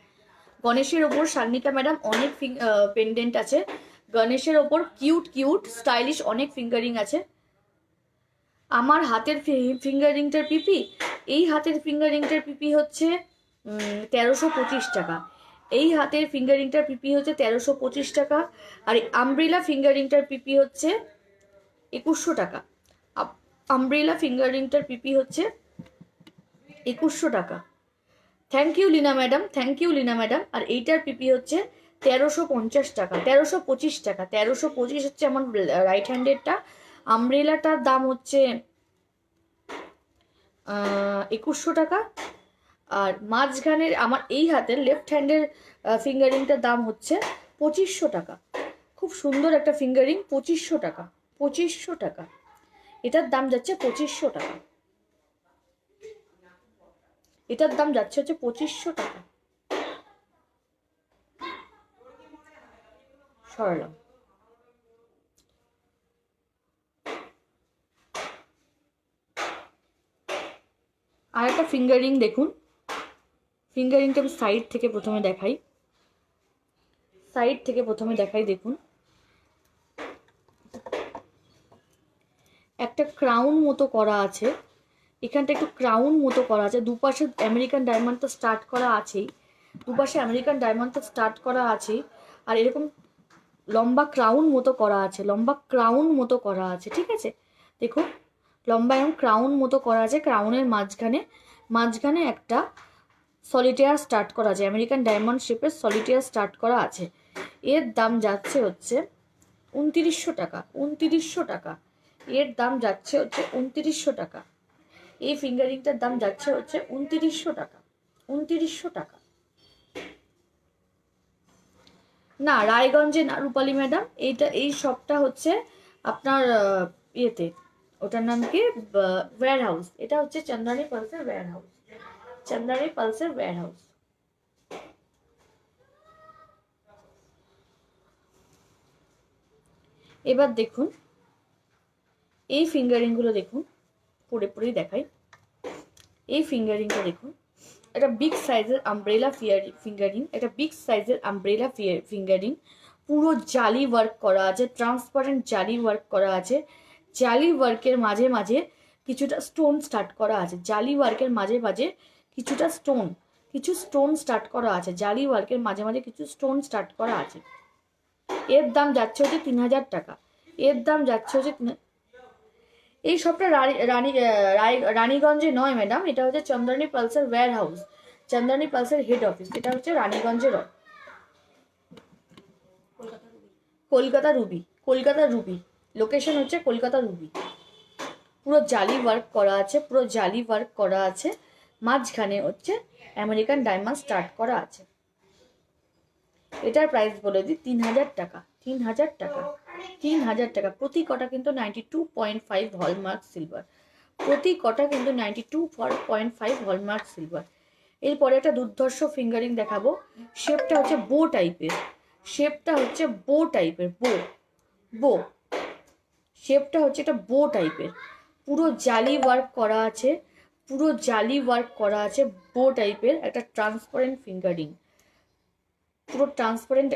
গণেশের ওপর সাগনিকা ম্যাডাম অনেক পেন্ডেন্ট আছে। গণেশের ওপর কিউট স্টাইলিশ অনেক ফিঙ্গারিং আছে। আমার হাতের ফিঙ্গারিংটার পিপি, এই হাতের ফিঙ্গারিংটার পিপি হচ্ছে 1325 টাকা। এই হাতের ফিঙ্গারিংটার পিপি হচ্ছে 1325 টাকা। আর এই আমব্রেলা ফিঙ্গারিংটার পিপি হচ্ছে 2100 টাকা। আমব্রেলা ফিঙ্গারিংটার পিপি হচ্ছে 2100 টাকা। Thank you Leena madam, thank you Leena madam. আর এইটার পিপি হচ্ছে 1350 টাকা, 1325 টাকা। 1325 হচ্ছে আমার রাইট হ্যান্ডেরটা। আমব্রেলাটার দাম হচ্ছে 2100 টাকা। আর মাঝখানের আমার এই হাতের লেফট হ্যান্ডের ফিঙ্গারিংটার দাম হচ্ছে 2500 টাকা। খুব সুন্দর একটা ফিঙ্গারিং, 2500 টাকা। 2500 টাকা। এটার দাম যাচ্ছে 2500 টাকা। এটার দাম যাচ্ছে হচ্ছে 2500 টাকা। সরলাম। আর একটা ফিঙ্গারিং দেখুন, ফিঙ্গারিংটা আমি সাইড থেকে প্রথমে দেখাই। দেখুন একটা ক্রাউন মতো করা আছে, এখানটা একটু ক্রাউন মতো করা আছে। দুপাশে আমেরিকান ডায়মন্ড তো স্টার্ট করা আছেই, আর এরকম লম্বা ক্রাউন মতো করা আছে, ঠিক আছে। দেখুন লম্বা এবং ক্রাউন মতো করা আছে। ক্রাউনের মাঝখানে একটা সলিটেয়ার স্টার্ট করা আছে, আমেরিকান ডায়মন্ড শেপের সলিটেয়ার স্টার্ট করা আছে। এর দাম যাচ্ছে হচ্ছে 2900 টাকা। 2900 টাকা। এর দাম যাচ্ছে হচ্ছে 2900 টাকা। এই ফিঙ্গারিংটার দাম যাচ্ছে হচ্ছে 2900 টাকা। 2900 টাকা। না, রায়গঞ্জে না রূপালী ম্যাডাম, এই শপটা হচ্ছে আপনার ইয়েতে, ওটার নাম কি, ওয়্যার হাউস। এটা হচ্ছে চন্দ্রানী পালসের ওয়্যার হাউস। এবার দেখুন এই ফিঙ্গারিংগুলো দেখুন, পরেই দেখাই। এই ফিঙ্গারিংটা দেখুন, একটা বিগ সাইজের আমব্রেলা ফিঙ্গারিং। পুরো জালি ওয়ার্ক করা আছে, ট্রান্সপারেন্ট জালি ওয়ার্ক করা আছে। জালি ওয়ার্কের মাঝে মাঝে কিছুটা স্টোন স্টার্ট করা আছে। কিছু স্টোন স্টার্ট করা আছে। জালি ওয়ার্কের মাঝে মাঝে কিছু স্টোন স্টার্ট করা আছে। এর দাম যাচ্ছে হচ্ছে 3000 টাকা। এই শপটা রানীগঞ্জে নয় ম্যাডাম, এটা হচ্ছে চন্দ্রানী পালসের ওয়্যার হাউস, চন্দ্রানী পালসের হেড অফিস। এটা হচ্ছে রানীগঞ্জের কলকাতা রুবি। লোকেশন হচ্ছে কলকাতা রুবি। পুরো জালি ওয়ার্ক করা আছে, পুরো জালি ওয়ার্ক করা আছে, মাঝখানে হচ্ছে আমেরিকান ডায়মন্ড স্টার্ট করা আছে। এটার প্রাইস বলে দিই 3000 টাকা, 3000 টাকা, 3000 টাকা। প্রতি কটা কিন্তু 92.5 হলমার্ক সিলভার, প্রতি কটা কিন্তু 92.5 হলমার্ক সিলভার। এরপরে একটা দুর্ধর্ষ ফিঙ্গারিং দেখাবো। শেপটা হচ্ছে বো টাইপের, শেপটা হচ্ছে বো টাইপের, বো শেপটা হচ্ছে এটা বো টাইপের, পুরো জালি ওয়ার্ক করা আছে, পুরো জালি ওয়ার্ক করা আছে, বো টাইপের একটা ট্রান্সপারেন্ট ফিঙ্গারিং, পুরো ট্রান্সপারেন্ট।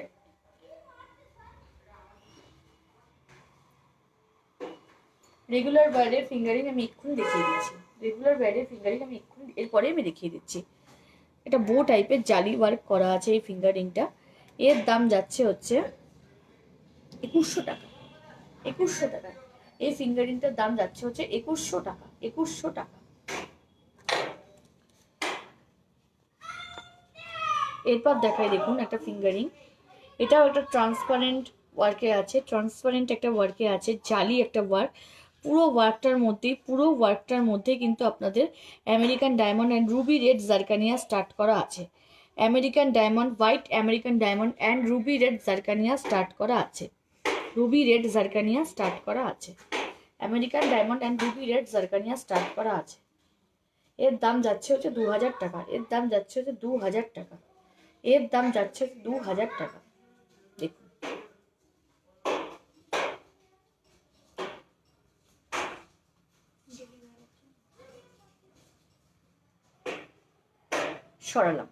রেগুলার ওয়্যারের ফিঙ্গারিং আমি এক্ষুনি দেখিয়ে দিচ্ছি, রেগুলার ওয়্যারের ফিঙ্গারিং আমি এক্ষুনি এরপরে আমি দেখিয়ে দিচ্ছি। এটা বো টাইপের জালি ওয়ার্ক করা আছে এই ফিঙ্গারিংটা। এর দাম যাচ্ছে হচ্ছে 2100 টাকা, 2100 টাকা। এই ফিঙ্গারিংটার দাম যাচ্ছে হচ্ছে 2100 টাকা, 2100 টাকা। এরপর দেখাই দেখুন একটা ফিঙ্গারিং, এটাও একটা ট্রান্সপারেন্ট ওয়ার্কে আছে, ট্রান্সপারেন্ট একটা ওয়ার্কে আছে, জালি একটা ওয়ার্ক। পুরো ওয়ার্কটার মধ্যে কিন্তু আপনাদের American diamond and Ruby red জারকানিয়া start করা আছে, American diamond, white American diamond and Ruby red জারকানিয়া start করা আছে, রুবি রেড জারকানিয়া স্টার্ট করা আছে, American diamond and Ruby red জারকানিয়া start করা আছে। এর দাম যাচ্ছে হচ্ছে 2000 টাকা, এর দাম যাচ্ছে হচ্ছে 2000 টাকা, এর দাম যাচ্ছে 2000 টাকা। দেখুন সরালাম।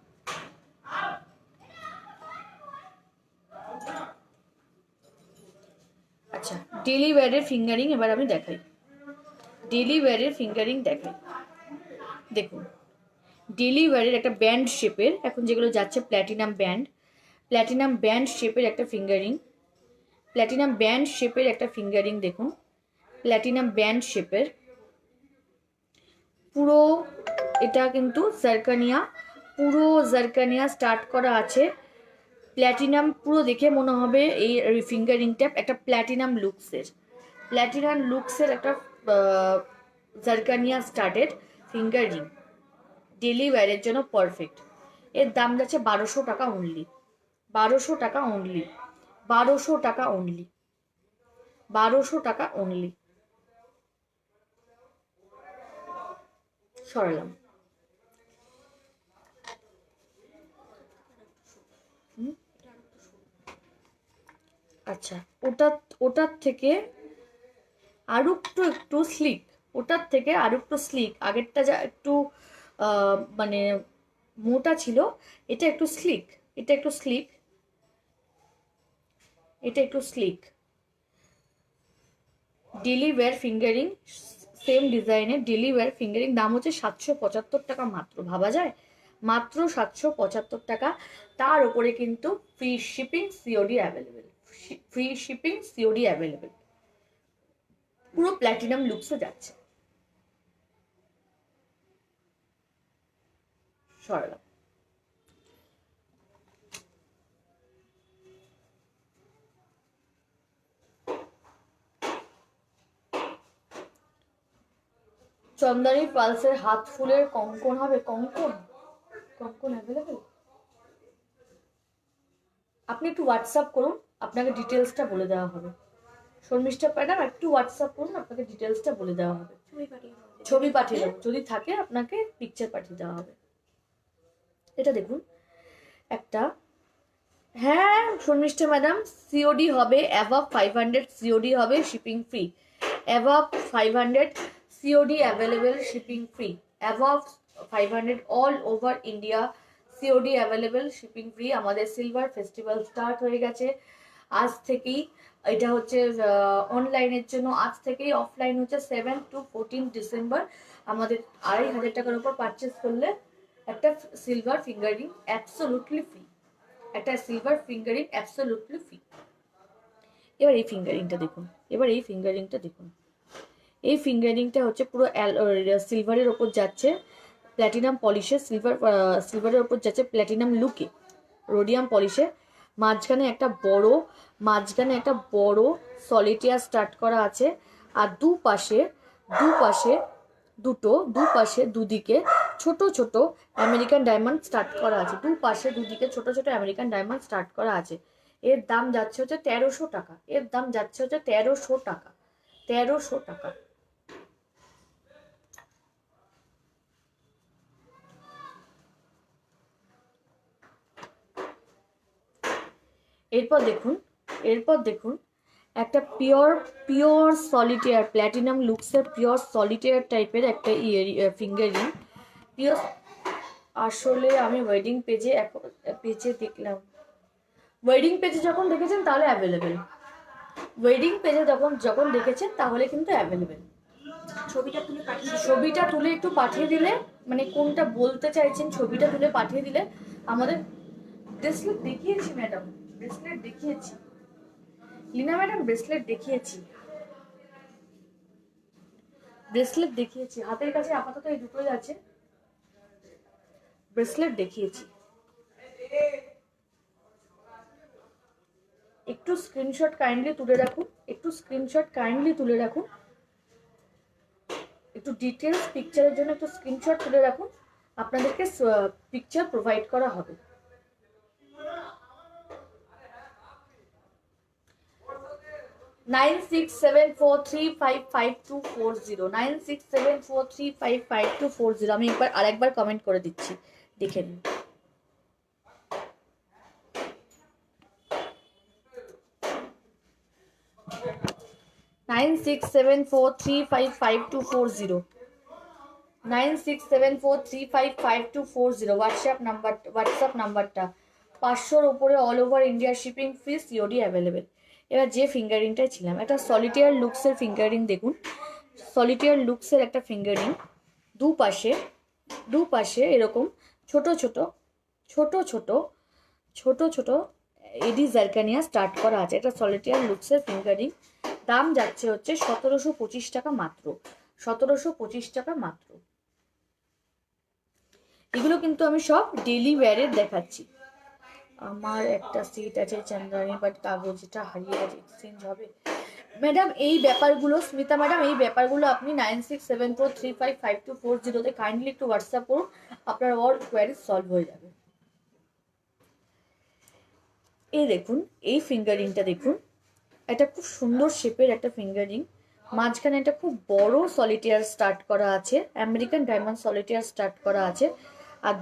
আচ্ছা, ডেলি ওয়্যারের ফিঙ্গারিং এবার আমি দেখাই, ডেলি ওয়্যারের ফিঙ্গারিং দেখাই। দেখুন ডেলি ওয়্যারের একটা ব্যান্ড শেপের, এখন যেগুলো যাচ্ছে প্ল্যাটিনাম ব্যান্ড, প্ল্যাটিনাম ব্যান্ড শেপের একটা ফিঙ্গারিং, প্ল্যাটিনাম ব্যান্ড শেপের একটা ফিঙ্গারিং। দেখুন প্ল্যাটিনাম ব্যান্ড শেপের, পুরো এটা কিন্তু জারকানিয়া, পুরো জারকানিয়া স্টার্ট করা আছে, প্ল্যাটিনাম। পুরো দেখে মনে হবে এই ফিঙ্গারিংটা একটা প্ল্যাটিনাম লুকসের, প্ল্যাটিনাম লুকসের একটা জারকানিয়া স্টার্টেড ফিঙ্গারিং, ডেলি ওয়্যারের জন্য পারফেক্ট। এর দাম যাচ্ছে 1200 টাকা অনলি, 1200 টাকা অনলি, 1200 টাকা অনলি, 1200 টাকা অনলি। সরালাম। আচ্ছা, ওটার থেকে আরো একটু স্লিক, ওটার থেকে আরো একটু স্লিক, আগেরটা যা একটু মানে মোটা ছিল, এটা একটু স্লিক, এটা একটু স্লিক, এটা একটু sleek. Daily wear finger ring, same ডিজাইনের ডেলি ওয়্যার ফিঙ্গারিং, দাম হচ্ছে 775 টাকা মাত্র। ভাবা যায়, মাত্র 775 টাকা। তার উপরে কিন্তু free shipping COD available, free shipping COD available, পুরো প্ল্যাটিনাম লুকসে যাচ্ছে। সরালাম। চন্দনী পালসের হাত ফুলের কঙ্কন হবে, কঙ্কন, কঙ্কন অ্যাভেলেবেল। আপনি একটু হোয়াটসঅ্যাপ করুন, আপনাকে ডিটেলসটা বলে দেওয়া হবে। শর্মিষ্ঠা ম্যাডাম একটু হোয়াটসঅ্যাপ করুন, আপনাকে ডিটেলসটা বলে দেওয়া হবে, ছবি পাঠিয়ে দেবো, যদি থাকে আপনাকে পিকচার পাঠিয়ে দেওয়া হবে। এটা দেখুন একটা, হ্যাঁ শর্মিষ্ঠা ম্যাডাম, সিওডি হবে, অ্যাভাব 500 সিওডি হবে, shipping free, above 500 COD available, shipping free, above 500 all over India COD available, shipping free. আমাদের সিলভার ফেস্টিভ্যাল স্টার্ট হয়ে গেছে আজ থেকেই, এটা হচ্ছে অনলাইনের জন্য, আজ থেকেই। অফলাইন হচ্ছে 7 to 14 ডিসেম্বর। আমাদের 2500 টাকার উপর পারচেস করলে একটা সিলভার ফিঙ্গারিং অ্যাবসোলুটলি ফ্রি, একটা সিলভার ফিঙ্গারিং অ্যাবসোলুটলি ফ্রি। এবার এই ফিঙ্গারিংটা দেখুন, এবার এই ফিঙ্গারিংটা দেখুন, এই ফিঙ্গারিংটা হচ্ছে পুরো সিলভারের ওপর যাচ্ছে, প্ল্যাটিনাম পলিশে, সিলভারের ওপর যাচ্ছে প্ল্যাটিনাম লুকে, রোডিয়াম পলিশে। মাঝখানে একটা বড় সলিটিয়ার স্টার্ট করা আছে, আর দুপাশে দুপাশে দুদিকে ছোট ছোট আমেরিকান ডায়মন্ড স্টার্ট করা আছে, দুপাশে দুদিকে ছোট ছোট আমেরিকান ডায়মন্ড স্টার্ট করা আছে। এর দাম যাচ্ছে হচ্ছে 1300 টাকা, এর দাম যাচ্ছে হচ্ছে 1300 টাকা, 1300 টাকা। এরপর দেখুন একটা পিওর সলিটেয়ার প্ল্যাটিনাম লুকসের পিওর সলিটেয়ার টাইপের একটা ফিঙ্গার রিং। পিওর, আসলে আমি ওয়েডিং পেজে দেখলাম, ওয়েডিং পেজে যখন দেখেছেন তাহলে অ্যাভেলেবেল, ওয়েডিং পেজে যখন দেখেছেন তাহলে কিন্তু অ্যাভেলেবেল। ছবিটা তুলে একটু পাঠিয়ে দিলে, মানে কোনটা বলতে চাইছেন ছবিটা তুলে পাঠিয়ে দিলে আমাদের। ব্রেসলেট দেখিয়েছি ম্যাডাম, ব্রেসলেট দেখিয়েছি লীনা ম্যাডাম, ব্রেসলেট দেখিয়েছি হাতের কাছে আপাতত এই দুটোই আছে, ব্রেসলেট দেখিয়েছি। একটু স্ক্রিনশট কাইন্ডলি তুলে রাখুন, একটু ডিটেলস পিকচারের জন্য একটু স্ক্রিনশট তুলে রাখুন, আপনাদেরকে পিকচার প্রোভাইড করা হবে। আমি আরেকবার কমেন্ট করে দিচ্ছি, দেখে নিন। Nine six seven four three five five two four zero, 9674355240 WhatsApp নাম্বারটা। 500-র উপরে all over India shipping free, COD available. এবার যে ফিঙ্গারিংটাই ছিলাম, একটা সলিটেয়ার লুকসের ফিঙ্গারিং দেখুন, সলিটেয়ার লুকসের একটা ফিঙ্গারিং, দুপাশে এরকম ছোট ছোট এডি জারকানিয়া স্টার্ট করা আছে। এটা সলিটেয়ার লুকসের ফিঙ্গারিং, দাম যাচ্ছে হচ্ছে 1725 টাকা মাত্র, 1725 টাকা মাত্র। এগুলো কিন্তু আমি সব ডেইলি ওয়্যারের দেখাচ্ছি। আমার একটা সিট আছে চন্দ্রানী, বাট কাগজটা হারিয়ে গেছে, এক্সচেঞ্জ হবে ম্যাডাম। এই ব্যাপারগুলো স্মিতা ম্যাডাম, এই ব্যাপারগুলো আপনি 9674355240-তে কাইন্ডলি একটু হোয়াটসঅ্যাপ করুন, আপনার অল কোয়ারি সলভ হয়ে যাবে। এই দেখুন, এই ফিঙ্গারিংটা দেখুন, একটা খুব সুন্দর শেপের একটা ফিঙ্গারিং, মাঝখানে একটা খুব বড় সলিটেয়ার স্টার্ট করা আছে, আমেরিকান ডায়মন্ড সলিটেয়ার স্টার্ট করা আছে। আর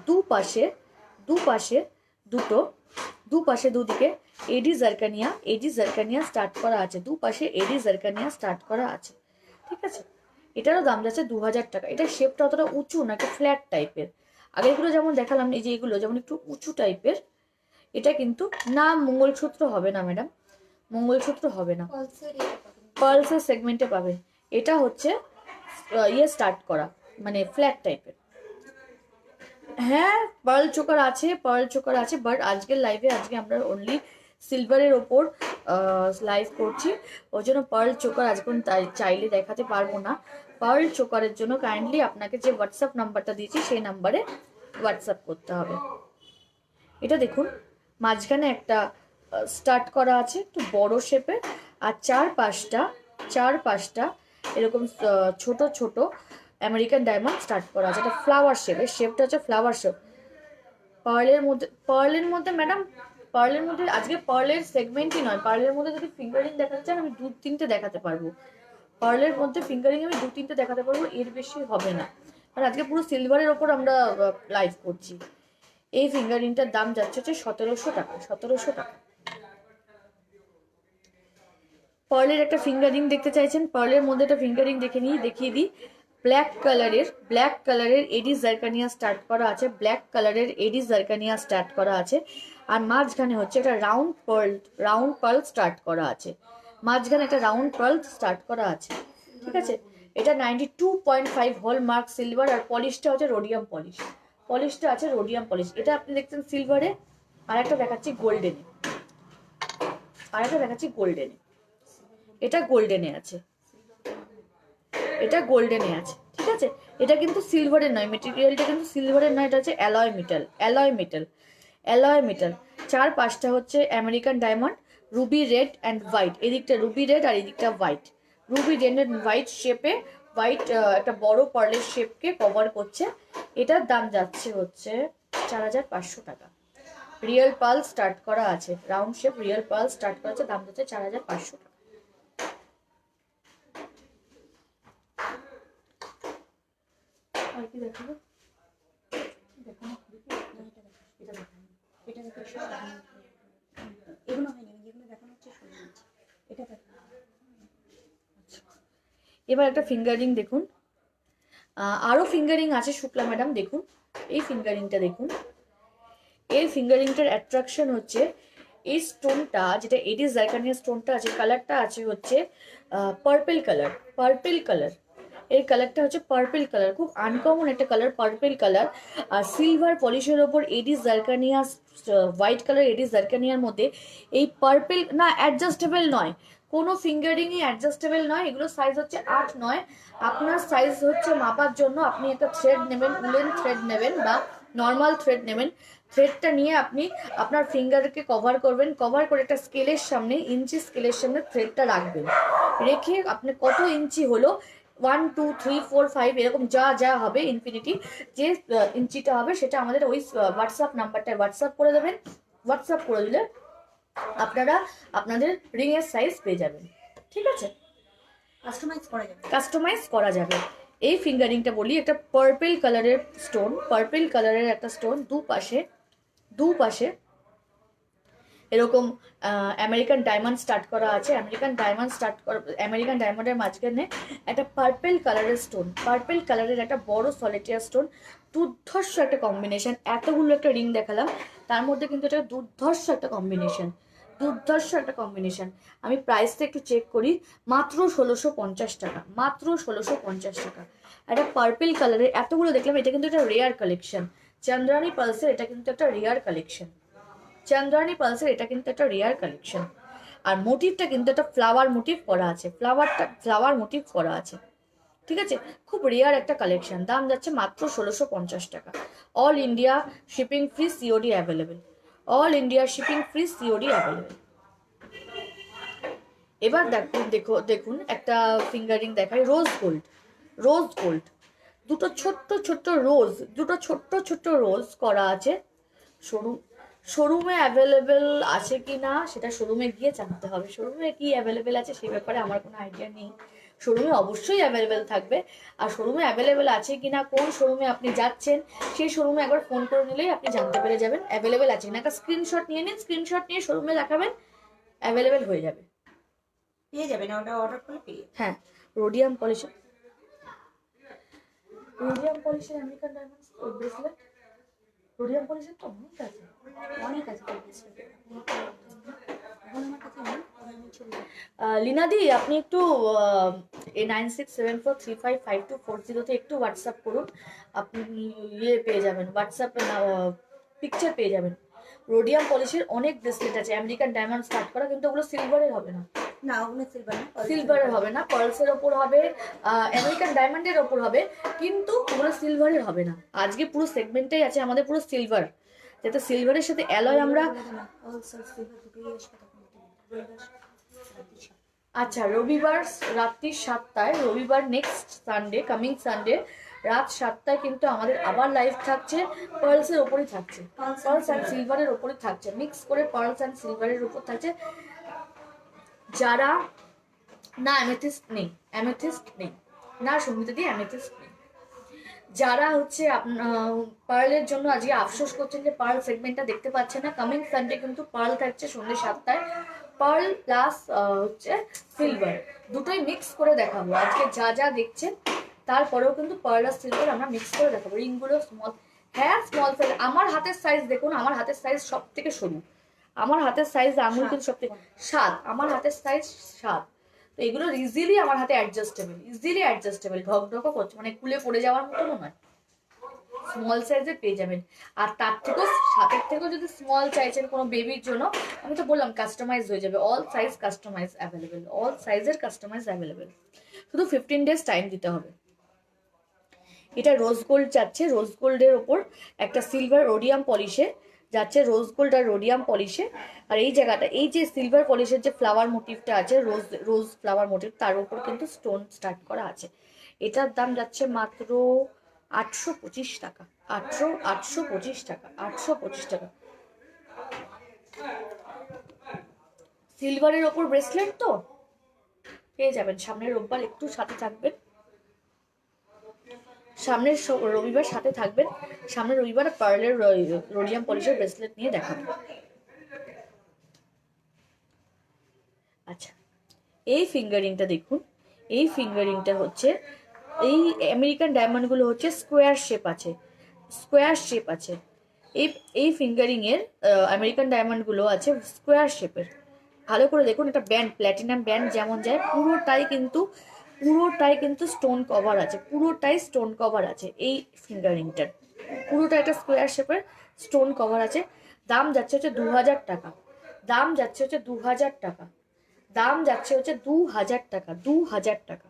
দুপাশে দুদিকে এডি জারকানিয়া স্টার্ট করা আছে, দুপাশে এডি জারকানিয়া স্টার্ট করা আছে। ঠিক আছে, এটারও দাম যাচ্ছে 2000 টাকা। এটা শেপটা অতটা উঁচু না, একটা ফ্ল্যাট টাইপের। আগেরগুলো যেমন দেখালাম, এই যে এগুলো যেমন একটু উঁচু টাইপের, এটা কিন্তু না মঙ্গলসূত্র হবে না ম্যাডাম, মঙ্গলসূত্র হবে না, পার্লসের সেগমেন্টে পাবেন। এটা হচ্ছে স্টার্ট করা, মানে ফ্ল্যাট টাইপের। হ্যাঁ, পার্ল চোকার আছে, বাট আজকের লাইভে আমরা অনলি সিলভারের ওপর লাইভ করছি, ওই জন্য পার্ল চোকার আজকে চাইলে দেখাতে পারবো না। পার্ল চোকারের জন্য কাইন্ডলি আপনাকে যে হোয়াটসঅ্যাপ নাম্বারটা দিয়েছি সেই নাম্বারে হোয়াটসঅ্যাপ করতে হবে। এটা দেখুন, মাঝখানে একটা স্টার্ট করা আছে একটু বড় শেপের, আর চার পাঁচটা এরকম ছোট আমেরিকান ডায়মন্ড স্টার্ট করা আছে। এটা ফ্লাওয়ার শেপের, শেপটা হচ্ছে ফ্লাওয়ার শেপ। পার্লের মধ্যে ম্যাডাম, পার্লের মধ্যে আজকে পার্লের সেগমেন্টই নয়, পার্লের মধ্যে যদি ফিঙ্গারিং দেখাতে চান আমি 2-3টে দেখাতে পারবো, পার্লের মধ্যে ফিঙ্গারিং আমি 2-3টে দেখাতে পারবো, এর বেশি হবে না। আর আজকে পুরো সিলভারের ওপর আমরা লাইভ করছি। এই ফিঙ্গারিংটার দাম যাচ্ছে হচ্ছে 1700 টাকা, 1700 টাকা। পার্লের একটা ফিঙ্গারিং দেখতে চাইছেন, পার্লের মধ্যে একটা ফিঙ্গারিং দেখিয়ে দিই। ব্ল্যাক কালারের এডি জারকানিয়া স্টার্ট করা আছে, আর মাঝখানে হচ্ছে একটা রাউন্ড পার্ল স্টার্ট করা আছে, ঠিক আছে। এটা 92.5 হলমার্ক সিলভার, আর পলিশটা হচ্ছে রোডিয়াম পলিশ। এটা আপনি দেখছেন সিলভারে, আর একটা দেখাচ্ছি গোল্ডেনে, এটা গোল্ডেনে আছে, ঠিক আছে। এটা কিন্তু সিলভারের নয়, মেটেরিয়ালটা কিন্তু সিলভারের নয়, এটা হচ্ছে অ্যালয় মেটাল। 4-5টা হচ্ছে American diamond, ruby red and white, এদিকটা রুবি রেড আর এদিকটা white, ruby red and white শেপে হোয়াইট একটা বড় পার্লের শেপকে কভার করছে। এটার দাম যাচ্ছে হচ্ছে 4500 টাকা। রিয়েল পার্ল স্টার্ট করা আছে, round shape real pearl start করা আছে, দাম যাচ্ছে 4500 টাকা। আর কি দেখাবো? দেখানো দেখি, এটা দেখানো, এটা দেখো সব দেখানো। এগুলো হয়নি, যেগুলো দেখানো হচ্ছে শুরু হচ্ছে, এটা দেখানো। এবার একটা ফিঙ্গারিং দেখুন, আরো ফিঙ্গারিং আছে শুক্লা ম্যাডাম, দেখুন এই ফিঙ্গারিংটা দেখুন। এই ফিঙ্গারিংটার অ্যাট্রাকশন হচ্ছে এই স্টোনটা, যেটা এডিস জারকানিয়া স্টোনটা আছে, কালারটা আছে হচ্ছে পার্পল কালার, পার্পল কালার। এর কালারটা হচ্ছে পার্পল কালার, খুব আনকমন একটা কালার, পার্পল কালার। আর সিলভার পলিশের ওপর ADs zirconia, white colour ADs জারকানিয়ার মধ্যে এই পার্পল, না অ্যাডজাস্টেবল নয়, কোনো ফিঙ্গারিংই অ্যাডজাস্টেবল নয়। এগুলো সাইজ হচ্ছে 8-9। আপনার সাইজ হচ্ছে মাপার জন্য আপনি একটা থ্রেড নেবেন, উলেন থ্রেড নেবেন বা নর্মাল থ্রেড নেবেন। থ্রেডটা নিয়ে আপনি আপনার ফিঙ্গারকে কভার করবেন, কভার করে একটা স্কেলের সামনে, ইঞ্চি স্কেলের সামনে থ্রেডটা রাখবেন। রেখে আপনি কত ইঞ্চি হলো 1 2 3 4 5 এরকম যা যা হবে ইনফিনিটি, যে ইঞ্চিটা হবে সেটা আমাদের ওই হোয়াটসঅ্যাপ নাম্বারটায় হোয়াটসঅ্যাপ করে দেবেন। হোয়াটসঅ্যাপ করে দিলে আপনারা আপনাদের রিং এর সাইজ পেয়ে যাবেন। ঠিক আছে, কাস্টমাইজ করা যাবে, কাস্টমাইজ করা যাবে। এই ফিঙ্গারিংটা বলি, একটা পার্পল কালারের স্টোন, পার্পল কালারের একটা স্টোন, দুপাশে এরকম আমেরিকান ডায়মন্ড স্টার্ট করা আছে। আমেরিকান ডায়মন্ডের মাঝখানে একটা পার্পল কালারের স্টোন, পার্পল কালারের একটা বড় সলিটিয়ার স্টোন। দুর্ধর্ষ একটা কম্বিনেশন, এতগুলো একটা রিং দেখালাম, তার মধ্যে কিন্তু এটা দুর্ধর্ষ একটা কম্বিনেশন, দুর্ধর্ষ একটা কম্বিনেশন। আমি প্রাইসটা একটু চেক করি, মাত্র 1650 টাকা, মাত্র 1650 টাকা। একটা পার্পল কালারের এতগুলো দেখলাম, এটা কিন্তু একটা রেয়ার কালেকশন। চন্দ্রানী পালসের এটা কিন্তু একটা রেয়ার কালেকশন, চন্দ্রানী পালসের এটা কিন্তু একটা রেয়ার কালেকশন। আর মোটিভটা কিন্তু একটা ফ্লাওয়ার মোটিভ করা আছে, ফ্লাওয়ার মোটিভ করা আছে। ঠিক আছে, খুব রেয়ার একটা কালেকশন, দাম যাচ্ছে মাত্র 1650 টাকা। All India shipping free, COD available, all India shipping free, COD available. এবার দেখুন একটা ফিঙ্গারিং দেখাই, রোজ গোল্ড, রোজ গোল্ড। দুটো ছোট্ট ছোট্ট রোজ করা আছে। শোরুমে অ্যাভেলেবেল আছে কি না সেটা শোরুমে গিয়ে জানতে হবে, শোরুমে কি অ্যাভেলেবেল আছে সেই ব্যাপারে আমার কোনো আইডিয়া নেই। শোরুমে অবশ্যই অ্যাভেলেবেল থাকবে, আর শোরুমে অ্যাভেলেবেল আছে কি না, কোন শোরুমে আপনি যাচ্ছেন সেই শোরুমে একবার ফোন করে নিলেই আপনি জানতে পেরে যাবেন অ্যাভেলেবেল আছে কিনা। একটা স্ক্রিনশট নিয়ে নিন, স্ক্রিনশট নিয়ে শোরুমে দেখাবেন, অ্যাভেলেবেল হয়ে যাবে, পেয়ে যাবে না, ওটা অর্ডার করলে পেয়ে যাবে। হ্যাঁ। রোডিয়াম পলিশের আমেরিকান ডায়মন্ডস ব্রেসলেট, রোডিয়াম পলিশের তো অনেক আছে, অনেক আছে এখন আমার কাছে নেই, আমি ছবি দেখাবো। লিনাদি আপনি একটু এই 9674355240 একটু হোয়াটসঅ্যাপ করুন, আপনি ইয়ে পেয়ে যাবেন, হোয়াটসঅ্যাপে পিকচার পেয়ে যাবেন। রোডিয়াম পলিশের অনেক ব্রেসলেট আছে আমেরিকান ডায়মন্ড স্টার্ট করা, কিন্তু ওগুলো সিলভারের হবে না, না ওগুলো সিলভার না, সিলভারের হবে না, পার্লসের ওপর হবে, আমেরিকান ডায়মন্ডের ওপর হবে, কিন্তু ওগুলো সিলভারের হবে না। আজকে পুরো সেগমেন্টটাই আছে আমাদের পুরো সিলভার, যাতে সিলভারের সাথে অ্যালয় আমরা। আচ্ছা, রবিবার রাত্রি 7টায়, রবিবার নেক্সট সানডে, কামিং সানডে রাত 7টায় কিন্তু আমাদের আবার লাইভ থাকছে, পার্লসের ওপরই থাকছে, পার্লস অ্যান্ড সিলভারের ওপরই থাকছে, মিক্স করে পার্লস অ্যান্ড সিলভারের উপর থাকছে। যারা না অ্যামেথিস্ট নেই, না সঙ্গীতা দিয়ে অ্যামেথিস্ট নেই, যারা হচ্ছে পার্লের জন্য আজকে আফসোস করছেন যে পার্ল সেগমেন্টটা দেখতে পাচ্ছেন না, কামিং সানডে কিন্তু পার্ল থাকছে সন্ধ্যে 7টায়, পার্ল প্লাস হচ্ছে সিলভার দুটোই মিক্স করে দেখাবো। আজকে যা যা দেখছেন তারপরেও কিন্তু পার্ল আর সিলভার আমরা মিক্স করে দেখাবো। রিংগুলো স্মল, হ্যাঁ স্মল সাইজ। আমার হাতের সাইজ দেখুন, আমার হাতের সাইজ সব থেকে সরু, আমার হাতের সাইজ আঙুল কিন্তু সব থেকে 7, আমার হাতের সাইজ 7। তো এগুলো ইজিলি আমার হাতে অ্যাডজাস্টেবল, ঢকঢকও করছে, মানে খুলে পড়ে যাওয়ার মতনও নয়, স্মল সাইজের পেয়ে যাবেন। আর তার থেকেও 7-এর থেকেও যদি স্মল চাইছেন কোনো বেবির জন্য, আমি তো বললাম কাস্টমাইজ হয়ে যাবে, all size customise available, all সাইজের কাস্টমাইজ অ্যাভেলেবেল, শুধু 15 days টাইম দিতে হবে। এটা রোজ গোল্ড যাচ্ছে, রোজ গোল্ডের ওপর একটা সিলভার রোডিয়াম পলিশে যাচ্ছে, রোজ গোল্ড আর রোডিয়াম পলিশে। আর এই জায়গাটা, এই যে সিলভার পলিশের যে ফ্লাওয়ার মোটিভটা আছে, রোজ ফ্লাওয়ার মোটিভ, তার উপর কিন্তু স্টোন স্টার্ট করা আছে। এটার দাম যাচ্ছে মাত্র 825 টাকা। 825 টাকা, 825 টাকা। সিলভারের ওপর ব্রেসলেট তো পেয়ে যাবেন। সামনের রোববার একটু সাথে থাকবেন, সামনের রবিবার সাথে থাকবেন। সামনের রবিবার পার্লের রোডিয়াম পলিশের ব্রেসলেট নিয়ে দেখাবো। আচ্ছা, এই ফিঙ্গারিংটা দেখুন। এই ফিঙ্গারিংটা হচ্ছে, এই আমেরিকান ডায়মন্ডগুলো হচ্ছে স্কোয়ার শেপ আছে, স্কোয়ার শেপ আছে। এই এই ফিঙ্গারিংয়ের আমেরিকান ডায়মন্ডগুলো আছে স্কোয়ার শেপের। ভালো করে দেখুন, এটা ব্যান্ড, প্ল্যাটিনাম ব্যান্ড যেমন যায় পুরোটাই কিন্তু স্টোন কভার আছে, পুরোটাই স্টোন কভার আছে এই ফিঙ্গারিংটার। পুরোটা একটা স্কোয়ার শেপের স্টোন কভার আছে। দাম যাচ্ছে হচ্ছে 2000 টাকা। দাম যাচ্ছে হচ্ছে 2000 টাকা। দাম যাচ্ছে হচ্ছে 2000 টাকা। 2000 টাকা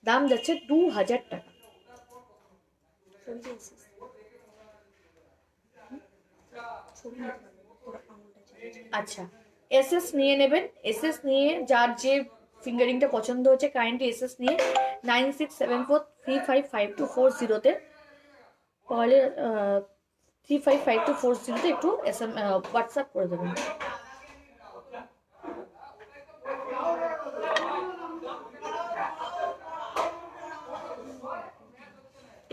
দাম যাচ্ছে 2000 টাকা। আচ্ছা, এসএস নিয়ে নেবেন। এসএস নিয়ে যার যে ফিঙ্গারিংটা পছন্দ হচ্ছে কাইন্ডলি এসএস নিয়ে 9674355240 কলে 355240 একটু হোয়াটসঅ্যাপ করে দেবেন।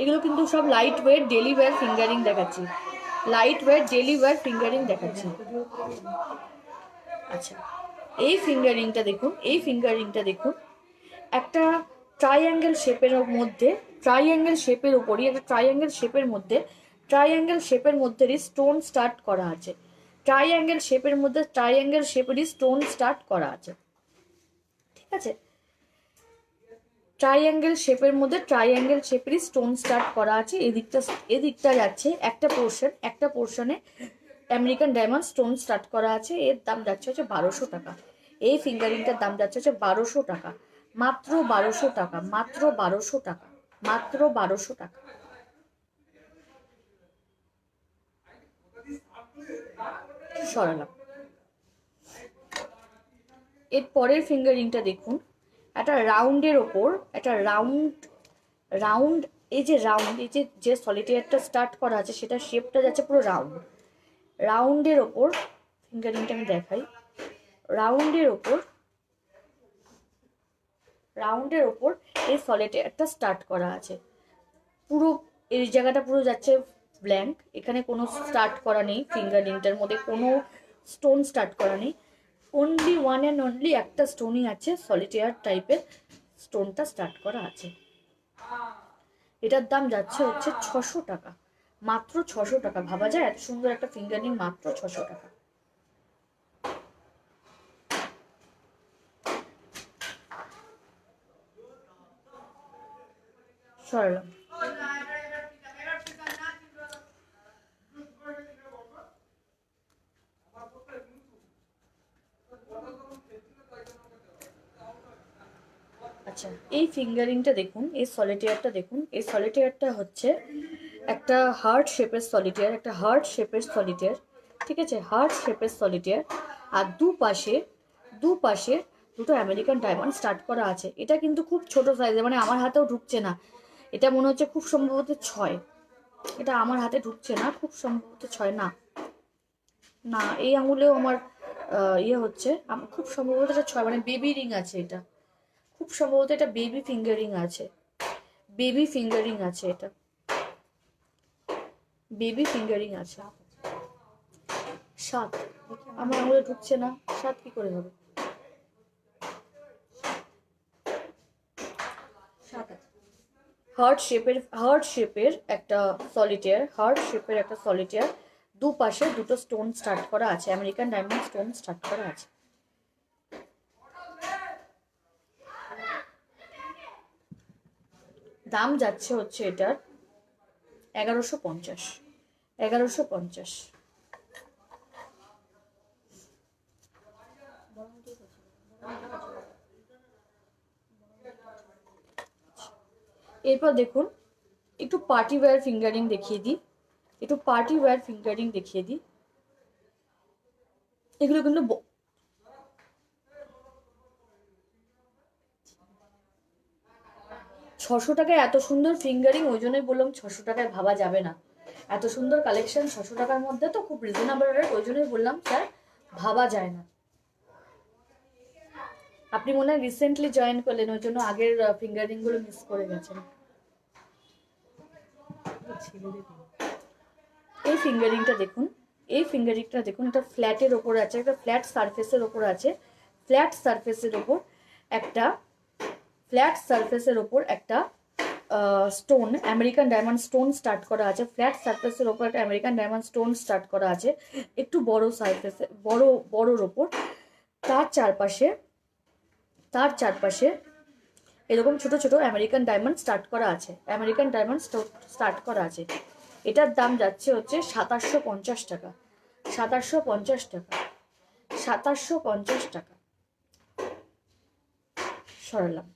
এগুলো কিন্তু সব light weight daily wear fingering দেখাচ্ছি, light weight daily wear fingering দেখাচ্ছি। আচ্ছা, এই ফিঙ্গারিংটা দেখুন, এই ফিঙ্গারিংটা দেখুন। একটা ট্রাইঅ্যাঙ্গেল শেপের মধ্যে, ট্রাইঅ্যাঙ্গেল শেপের উপরই একটা ট্রাইঅ্যাঙ্গেল শেপের মধ্যে, ট্রাইঅ্যাঙ্গেল শেপের মধ্যেই স্টোন স্টার্ট করা আছে। ট্রাইঅ্যাঙ্গেল শেপের মধ্যে ট্রাইঅ্যাঙ্গেল শেপেরই স্টোন স্টার্ট করা আছে, ঠিক আছে? ট্রাইঅ্যাঙ্গেল শেপের মধ্যে ট্রাইঅ্যাঙ্গেল শেপেরই স্টোন স্টার্ট করা আছে। এদিকটা যাচ্ছে একটা পোর্শনে আমেরিকান ডায়মন্ড স্টোন স্টার্ট করা আছে। এর দাম যাচ্ছে হচ্ছে 1200 টাকা। এই ফিঙ্গারিংটার দাম যাচ্ছে হচ্ছে 1200 টাকা, মাত্র 1200 টাকা, মাত্র 1200 টাকা, মাত্র 1200 টাকা। সরালাম। এর পরের ফিঙ্গারিংটা দেখুন। একটা রাউন্ডের ওপর একটা রাউন্ড এই যে সলিটেয়ারটা স্টার্ট করা আছে সেটা শেপটা যাচ্ছে পুরো রাউন্ডের ওপর ফিঙ্গারিংটা আমি দেখাই। রাউন্ডের ওপর এই সলিটেয়ারটা স্টার্ট করা আছে। পুরো এই জায়গাটা পুরো যাচ্ছে ব্ল্যাঙ্ক, এখানে কোনো স্টার্ট করা নেই, ফিঙ্গারিংটার মধ্যে কোনো স্টোন স্টার্ট করা নেই। অনলি ওয়ান অ্যান্ড অনলি একটা স্টোনই আছে, সলিটেয়ার টাইপের স্টোনটা স্টার্ট করা আছে। এটার দাম যাচ্ছে হচ্ছে 600 টাকা, মাত্র 600 টাকা। ভাবা যায় এত সুন্দর একটা ফিঙ্গারিং মাত্র 600 টাকা। সরলাম। আচ্ছা, এই ফিঙ্গারিংটা দেখুন, এই সলিটেয়ারটা দেখুন। এই সলিটেয়ারটা হচ্ছে একটা হার্ট শেপের সলিটেয়ার, একটা হার্ট শেপের সলিটেয়ার, ঠিক আছে? হার্ট শেপের সলিটেয়ার। আর দুপাশে দুটো আমেরিকান ডায়মন্ড স্টার্ট করা আছে। এটা কিন্তু খুব ছোট সাইজে, মানে আমার হাতেও ঢুকছে না। এটা মনে হচ্ছে খুব সম্ভবত 6। এটা আমার হাতে ঢুকছে না, খুব সম্ভবত 6 না, না এই আঙুলেও আমার হচ্ছে। খুব সম্ভবত এটা 6, মানে বেবি রিং আছে এটা। খুব সম্ভবত এটা বেবি ফিঙ্গারিং আছে, বেবি ফিঙ্গারিং আছে, এটা বেবি ফিঙ্গারিং আছে। 7 আমার আঙুলে ঢুকছে না, 7 কি করে হবে? হার্ট শেপের একটা সলিটেয়ার, দুপাশে দুটো স্টোন স্টার্ট করা আছে, আমেরিকান ডায়মন্ড স্টোন স্টার্ট করা আছে। দাম যাচ্ছে হচ্ছে এটার 1150। 1150। এরপর দেখুন, একটু পার্টি ওয়্যার ফিঙ্গারিং দেখিয়ে দিই, এগুলো কিন্তু 600 টাকায় এত সুন্দর ফিঙ্গারিং, ওই জন্যই বললাম 600 টাকায় ভাবা যাবে না। এত সুন্দর কালেকশন 600 টাকার মধ্যে তো খুব রিজনেবল রেট, ওই জন্যই বললাম স্যার ভাবা যায় না। আপনি মনে হয় রিসেন্টলি জয়েন করলেন, ওই জন্য আগের ফিঙ্গারিং গুলো মিস করে গেছেন। এই ফিঙ্গারিংটা দেখুন, এই ফিঙ্গারিংটা দেখুন, এটা ফ্ল্যাটের ওপর আছে, একটা ফ্ল্যাট সারফেসের ওপর আছে, ফ্ল্যাট সারফেসের ওপর একটা ফ্ল্যাট সারফেসের ওপর একটা stone, American diamond stone start করা আছে। ফ্ল্যাট সারফেসের ওপর একটা আমেরিকান ডায়মন্ড স্টোন স্টার্ট করা আছে, একটু বড় সারফেসে, বড়োর ওপর। তার চারপাশে এরকম ছোট ছোট আমেরিকান ডায়মন্ড স্টার্ট করা আছে, আমেরিকান ডায়মন্ড স্টার্ট করা আছে। এটার দাম যাচ্ছে হচ্ছে 2750 টাকা, 2750 টাকা, 2750 টাকা। সরালাম।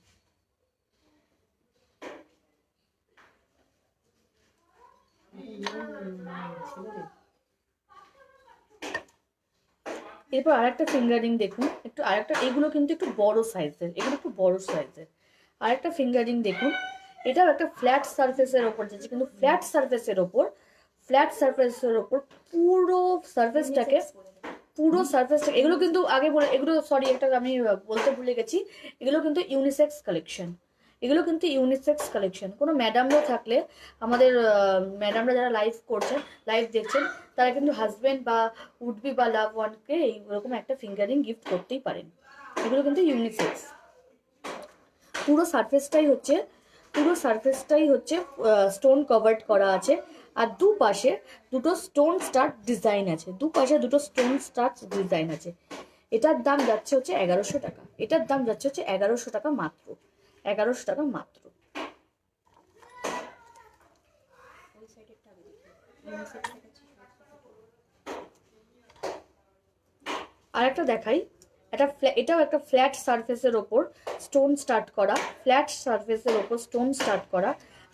এরপর আরেকটা ফিঙ্গারিং দেখুন, একটু আরেকটা, এগুলো কিন্তু একটু বড় সাইজের, এগুলো একটু বড় সাইজের। আরেকটা ফিঙ্গারিং দেখুন, এটাও একটা ফ্ল্যাট সারফেসের ওপর যাচ্ছে, কিন্তু ফ্ল্যাট সারফেসের ওপর পুরো সারফেসটাকে, এগুলো কিন্তু আগে বলে, এগুলো সরি একটা আমি বলতে ভুলে গেছি, এগুলো কিন্তু ইউনিসেক্স কালেকশন, এগুলো কিন্তু ইউনিসেক্স কালেকশন। কোনো ম্যাডামরা থাকলে, আমাদের ম্যাডামরা যারা লাইভ দেখছেন, তারা কিন্তু হাজবেন্ড বা উডবি বা লাভ ওয়ানকে এইরকম একটা ফিঙ্গারিং গিফট করতেই পারেন। এগুলো কিন্তু ইউনিসেক্স। পুরো সারফেসটাই হচ্ছে স্টোন কভার্ড করা আছে, আর দুপাশে দুটো স্টোন স্টার্ট ডিজাইন আছে, এটার দাম যাচ্ছে হচ্ছে 1100 টাকা, এটার দাম যাচ্ছে হচ্ছে 1100 টাকা মাত্র, 1100 টাকা মাত্র। আর একটা দেখাই, এটাও একটা ফ্ল্যাট সারফেসের ওপর স্টোন স্টার্ট করা,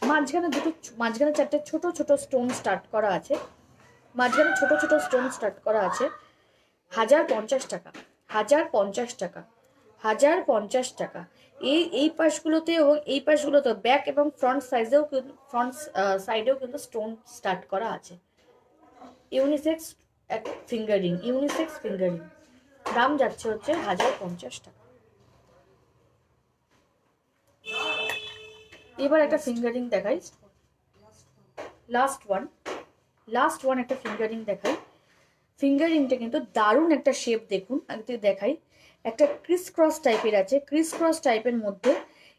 মাঝখানে চারটে ছোট ছোট স্টোন স্টার্ট করা আছে, 1050 টাকা, 1050 টাকা, 1050 টাকা। এই পাশগুলোতে এবং এই পাশগুলোতে ব্যাক এবং ফ্রন্ট সাইডেও কিন্তু স্টোন স্টার্ট করা আছে। ইউনিসেক্স ফিঙ্গারিং, দাম যাচ্ছে হচ্ছে 1050 টাকা। এবার একটা ফিঙ্গারিং দেখাই, লাস্ট ওয়ান একটা ফিঙ্গারিং দেখাই। ফিঙ্গারিংটা কিন্তু দারুণ একটা শেপ, দেখুন দেখাই, একটা ক্রিস ক্রস টাইপের আছে, ক্রিস ক্রস টাইপের মধ্যে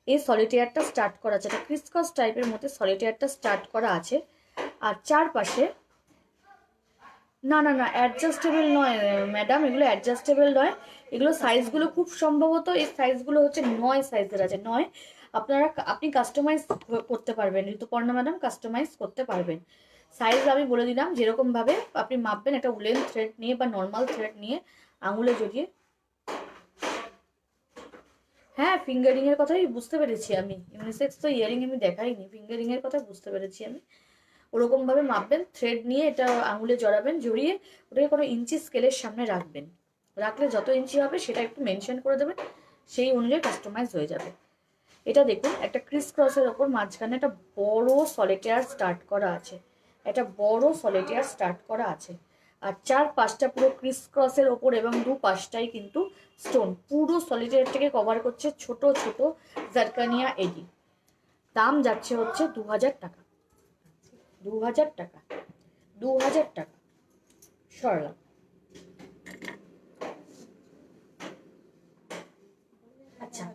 এই সলিটেয়ারটা স্টার্ট করা আছে, একটা ক্রিস ক্রস টাইপের মধ্যে সলিটেয়ারটা স্টার্ট করা আছে। আর চারপাশে না অ্যাডজাস্টেবল নয় ম্যাডাম, এগুলো অ্যাডজাস্টেবল নয়, এগুলো সাইজগুলো খুব সম্ভবত এই সাইজগুলো হচ্ছে 9 সাইজের আছে, 9। আপনি কাস্টমাইজ করতে পারবেন, ঋতুপর্ণা ম্যাডাম কাস্টমাইজ করতে পারবেন। সাইজ আমি বলে দিলাম, যেরকম ভাবে আপনি মাপবেন, একটা উলেন থ্রেড নিয়ে বা নর্মাল থ্রেড নিয়ে আঙুলে জড়িয়ে। হ্যাঁ, ফিঙ্গারিং এর কথাই বুঝতে পেরেছি আমি, ইউনিসেক্স তো ইয়ারিং আমি দেখাইনি, ফিঙ্গারিং এর কথা বুঝতে পেরেছি আমি। ওরকম ভাবে মাপবেন, থ্রেড নিয়ে এটা আঙুলে জড়াবেন, জড়িয়ে ওটাকে কোনো ইঞ্চি স্কেলের সামনে রাখবেন, রাখলে যত ইঞ্চি হবে সেটা একটু মেনশন করে দেবেন, সেই অনুযায়ী কাস্টমাইজ হয়ে যাবে। এটা দেখুন, একটা ক্রিস ক্রসের ওপর মাঝখানে একটা বড় সলিটেয়ার স্টার্ট করা আছে, আর চার পাঁচটা পুরো ক্রিস ক্রসের ওপর এবং দু পাশটাই কিন্তু স্টোন, পুরো সলিটেয়ারটাকে কভার করছে ছোট ছোট জারকানিয়া এডি। দাম যাচ্ছে হচ্ছে 2000 টাকা, 2000 টাকা, 2000 টাকা। সরলাম। আচ্ছা,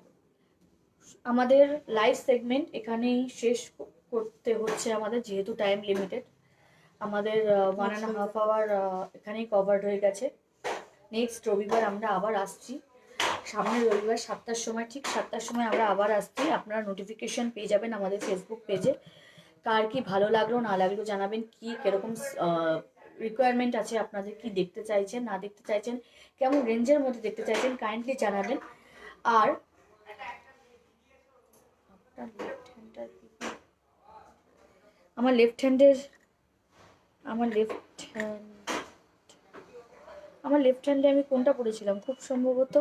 আমাদের লাইভ সেগমেন্ট এখানেই শেষ করতে হচ্ছে আমাদের, যেহেতু টাইম লিমিটেড। আমাদের 1.5 আওয়ার এখানেই কভার্ড হয়ে গেছে। নেক্সট রবিবার আমরা আবার আসছি, সামনের রবিবার 7টার সময়, ঠিক 7টার সময় আমরা আবার আসছি। আপনারা নোটিফিকেশন পেয়ে যাবেন আমাদের ফেসবুক পেজে। কার কি ভালো লাগলো না লাগলো জানাবেন, কি কিরকম রিকোয়ারমেন্ট আছে আপনাদের, কি দেখতে চাইছেন না দেখতে চাইছেন, কেমন রেঞ্জের মধ্যে দেখতে চাইছেন, কাইন্ডলি জানাবেন। আর আমার লেফট হ্যান্ডে আমি কোনটা পড়েছিলাম, খুব সম্ভবত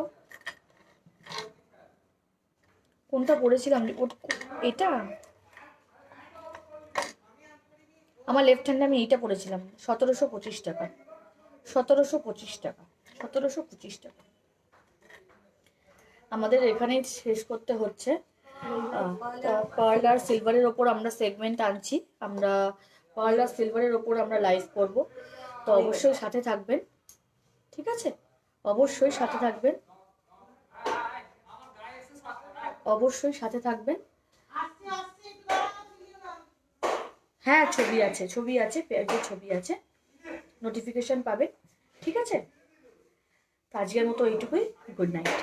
কোনটা পড়েছিলাম এটা আমার লেফট হ্যান্ডে আমি এইটা পড়েছিলাম 1725 টাকা, 1725 টাকা, 1725 টাকা। আমাদের এখানেই শেষ করতে হচ্ছে। পার্ল আর সিলভারের ওপর আমরা সেগমেন্ট আনছি, আমরা পার্ল আর সিলভারের ওপর আমরা লাইভ করব, তো অবশ্যই সাথে থাকবেন, ঠিক আছে? অবশ্যই সাথে থাকবেন, অবশ্যই সাথে থাকবেন। হ্যাঁ ছবি আছে, ছবি আছে, পেজে ছবি আছে, নোটিফিকেশন পাবেন, ঠিক আছে? তো আজকের মতো এইটুকুই, গুড নাইট।